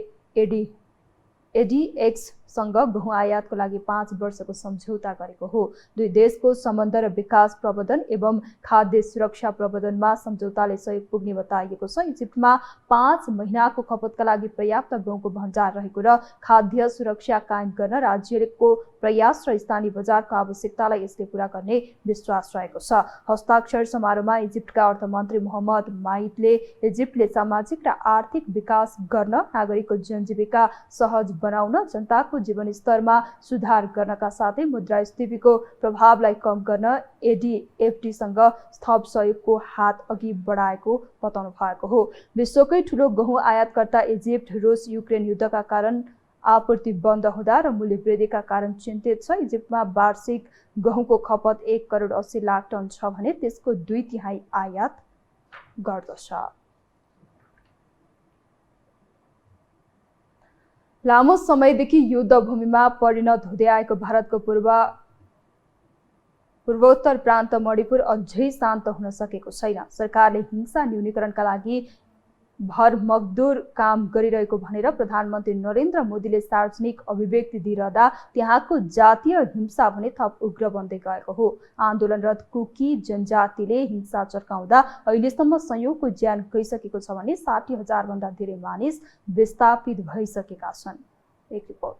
एडीएक्ससँग गहुँ आयातको लागि 5 वर्षको सम्झौता गरेको हो। दुई देशको सम्बन्ध र विकास प्रबन्धन एवं खाद्य सुरक्षा प्रबन्धनमा सम्झौताले सहयोग पुग्ने बताइएको छ। इजिप्टमा 5 महिनाको खपतका लागि पर्याप्त गहुँको भण्डार रहेको र खाद्य सुरक्षा कायम गर्न राज्यको प्रयास र स्थानीय बजारको आवश्यकतालाई यसले पूरा गर्ने विश्वास रहेको छ। हस्ताक्षर समारोहमा इजिप्टका अर्थमन्त्री मोहम्मद माइदले इजिप्टले सामाजिक र आर्थिक विकास गर्न, नागरिकको जनजीविका सहज बनाउन, जनताको जीवनस्तरमा सुधार गर्नका साथै मुद्रास्फीतिको प्रभावलाई कम गर्न एडीएफटीसँग थप सहयोगको हात अघि बढाएको बताउनु भएको हो। विश्वकै ठूलो गहुँ आयातकर्ता इजिप्ट रुस युक्रेन युद्धका कारण आपूर्ति बन्द हुँदा र मूल्य वृद्धिका कारण चिन्तित छ। इजिप्टमा वार्षिक गहुँको खपत 1 करोड 80 लाख टन छ भने त्यसको 2/3 आयात गर्दछ। लामो समयदेखि युद्ध भूमिमा परिणत हुँदै आएको भारतको पूर्वोत्तर प्रान्त मणिपुर अझै शान्त हुन सकेको छैन। सरकारले हिंसा न्यूनीकरणका लागि भरमग्दुर काम गरिरहेको भनेर प्रधानमन्त्री नरेन्द्र मोदीले सार्वजनिक अभिव्यक्ति दिइरहँदा त्यहाँको जातीय हिंसा भने थप उग्र बन्दै गएको हो। आन्दोलनरत कुकी जनजातिले हिंसा चर्काउँदा अहिलेसम्म संयोगको ज्यान गइसकेको छ भने 60,000 भन्दा धेरै मानिस विस्थापित भइसकेका छन्। एक रिपोर्ट।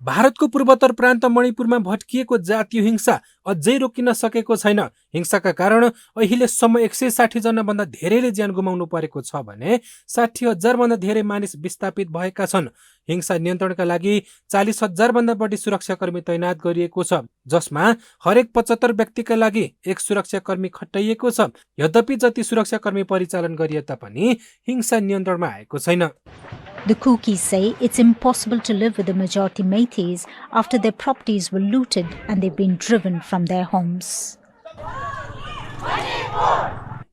भारतको पूर्वोत्तर प्रान्त मणिपुरमा भट्किएको जातीय हिंसा अझै रोकिन सकेको छैन। हिंसाका कारण अहिलेसम्म 160 जना भन्दा धेरैले ज्यान गुमाउनु परेको छ भने 60,000 भन्दा धेरै मानिस विस्थापित भएका छन्। हिंसा नियन्त्रणका लागि 40,000 भन्दा बढी सुरक्षाकर्मी तैनात गरिएको छ, जसमा हरेक 75 व्यक्तिका लागि एक सुरक्षाकर्मी खटाइएको छ। यद्यपि जति सुरक्षाकर्मी परिचालन गरिए तापनि हिंसा नियन्त्रणमा आएको छैन। The Kukis say it's impossible to live with the majority Meiteis after their properties were looted and they've been driven from their homes.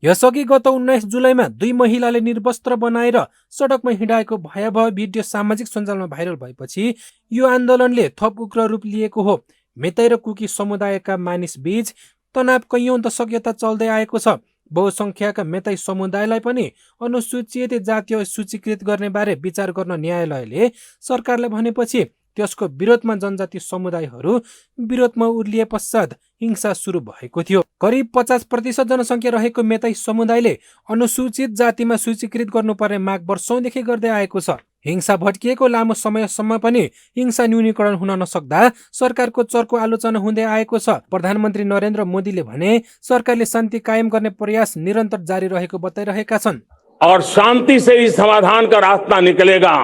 यसअघि गत 19 जुलाईमा 2 महिलाले निर्वस्त्र बनाएर सडकमा हिँडाएको भयावह भिडियो सामाजिक सञ्जालमा भाइरल भएपछि यो आन्दोलनले थप उग्र रूप लिएको हो। मेतै र कुकी समुदायका मानिस बीच तनाव कैयौं दशक यता चल्दै आएको छ। बहुसंख्याका मेतै समुदायलाई पनि अनुसूचित जातीय सूचीकृत गर्ने बारे विचार गर्न न्यायालयले सरकारलाई भनेपछि त्यसको विरोधमा जनजाति समुदायहरू विरोधमा उर्लिए पश्चात हिंसा सुरु भएको थियो। करिब 50% जनसङ्ख्या रहेको मेतै समुदायले अनुसूचित जातिमा सूचीकृत गर्नुपर्ने माग वर्षौंदेखि गर्दै आएको छ। हिंसा भट्किएको लामो समयसम्म पनि हिंसा न्यूनीकरण हुन नसक्दा सरकारको चर्को आलोचना हुँदै आएको छ। प्रधानमन्त्री नरेन्द्र मोदीले भने सरकारले शान्ति कायम गर्ने प्रयास निरन्तर जारी रहेको बताइरहेका छन्। और शांति से इस समाधान का रास्ता निकलेगा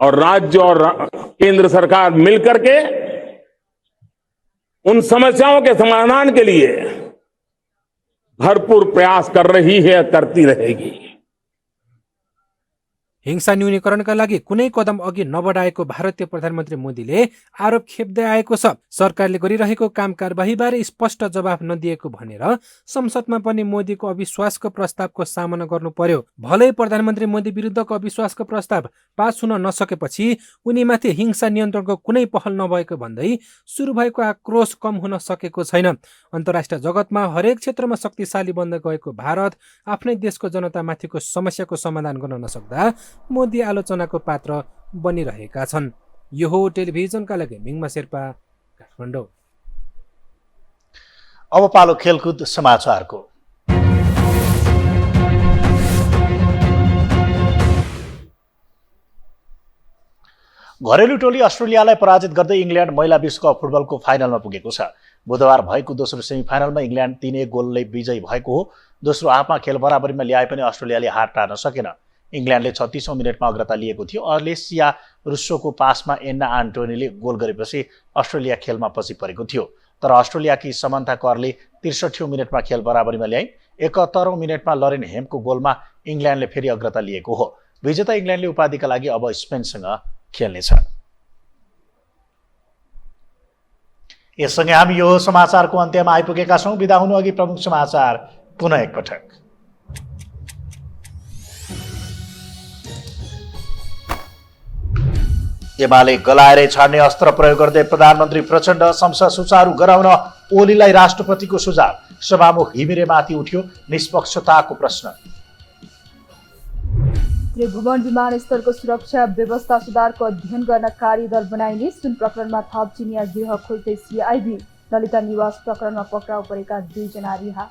और राज्य और केंद्र सरकार मिलकर के उन समस्याओं के समाधान के लिए भरपूर प्रयास कर रही है, करती रहेगी। हिंसा न्यूनीकरणका लागि कुनै कदम अघि नबढाएको भारतीय प्रधानमन्त्री मोदीले आरोप खेप्दै आएको छ। सरकारले गरिरहेको काम कारबाहीबारे स्पष्ट जवाफ नदिएको भनेर संसदमा पनि मोदीको अविश्वासको प्रस्तावको सामना गर्नु पर्यो। भलै प्रधानमन्त्री मोदी विरुद्धको अविश्वासको प्रस्ताव पास हुन नसकेपछि उनीमाथि हिंसा नियन्त्रणको कुनै पहल नभएको भन्दै सुरु भएको आक्रोश कम हुन सकेको छैन। अन्तर्राष्ट्रिय जगतमा हरेक क्षेत्रमा शक्तिशाली बन्दै गएको भारत आफ्नै देशको जनतामाथिको समस्याको समाधान गर्न नसक्दा मोदी आलोचनाको पात्र बनिरहेका छन्। यो हो टेलिभिजनका लागि मिङमा शेर्पा, काठमाडौँ। अब पालो खेलकुद समाचारको। घरेलु टोली अस्ट्रेलियालाई पराजित गर्दै इङ्ल्यान्ड महिला विश्वकप फुटबलको फाइनलमा पुगेको छ। बुधबार भएको दोस्रो सेमिफाइनलमा इङ्ल्यान्ड 3-1 गोलले विजयी भएको हो। दोस्रो हाफमा खेल बराबरीमा ल्याए पनि अस्ट्रेलियाले हार टार्न सकेन। इङ्ल्यान्डले 36औं मिनेटमा अग्रता लिएको थियो। अलेसिया रुस्सोको पासमा एन्ना आन्टोनीले गोल गरेपछि अस्ट्रेलिया खेलमा पछि परेको थियो। तर अस्ट्रेलियाकी समन्था करले 63औं मिनेटमा खेल बराबरीमा ल्याइन्। 71औं मिनेटमा लरेन हेमको गोलमा इङ्ल्यान्डले फेरि अग्रता लिएको हो। विजेता इङ्ल्यान्डले उपाधिका लागि अब स्पेनसँग खेल्नेछ। यससँगै हामी यो समाचारको अन्त्यमा आइपुगेका छौँ। बिदा हुनु अघि प्रमुख समाचार पुनः एकपटक। एमाले गलाएरै छाड्ने अस्त्र प्रयोग गर्दै प्रधानमन्त्री प्रचण्ड, संसद सुचारू गराउन ओलीलाई राष्ट्रपतिको सुझाव। सभामुख घिमिरेमाथि उठ्यो निष्पक्षताको प्रश्न। त्रिभुवन विमानस्थलको सुरक्षा व्यवस्था सुधारको अध्ययन गर्न कार्यदल बनाइने। सुन प्रकरणमा थप चिनिया गृह खोज्दै सिआइबी। ललिता निवास प्रकरणमा पक्राउ परेका 2 जना रिहा।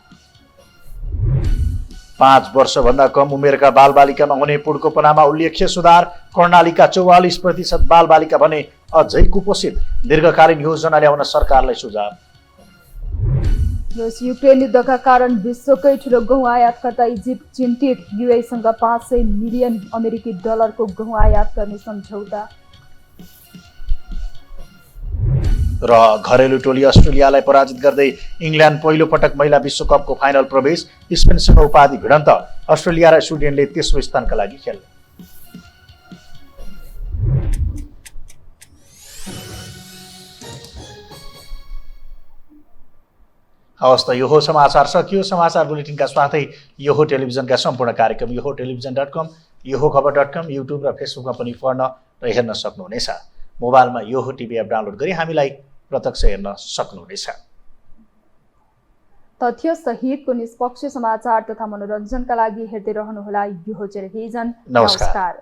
5 वर्षभन्दा कम उमेरका बालबालिकामा हुने पुड्कोपनामा उल्लेख्य सुधार। कर्णालीका 44% बालबालिका भने अझै कुपोषित। दीर्घकालीन योजना ल्याउन सरकारलाई सुझाव। रुस युक्रेन युद्धका कारण विश्वकै ठुलो गहुँ आयातकर्ता इजिप्ट चिन्तित। युएसँग 500 मिलियन अमेरिकी डलरको गहुँ आयात गर्ने सम्झौता। र घरेलु टोली अस्ट्रेलियालाई पराजित गर्दै इङ्ल्यान्ड पहिलो पटक महिला विश्वकपको फाइनल प्रवेश। स्पेनसँग उपाधि भिडन्त। अस्ट्रेलिया र स्विडेनले तेस्रो स्थानका लागि खेल्ने। हवस् त यो हो समाचार सकियो। समाचार बुलेटिनका साथै यो हो टेलिभिजनका सम्पूर्ण कार्यक्रम यो हो टेलिभिजन.com, यो हो खबर.com, युट्युब र फेसबुकमा पनि पढ्न र हेर्न सक्नुहुनेछ। मोबाइलमा यो हो टिभी एप डाउनलोड गरी हामीलाई प्रत्यक्ष हेर्न सक्नुहुनेछ। तथ्य सहितको निष्पक्ष समाचार तथा मनोरञ्जनका लागि हेर्दै रहनुहोला यो हो टेलिभिजन। नमस्कार।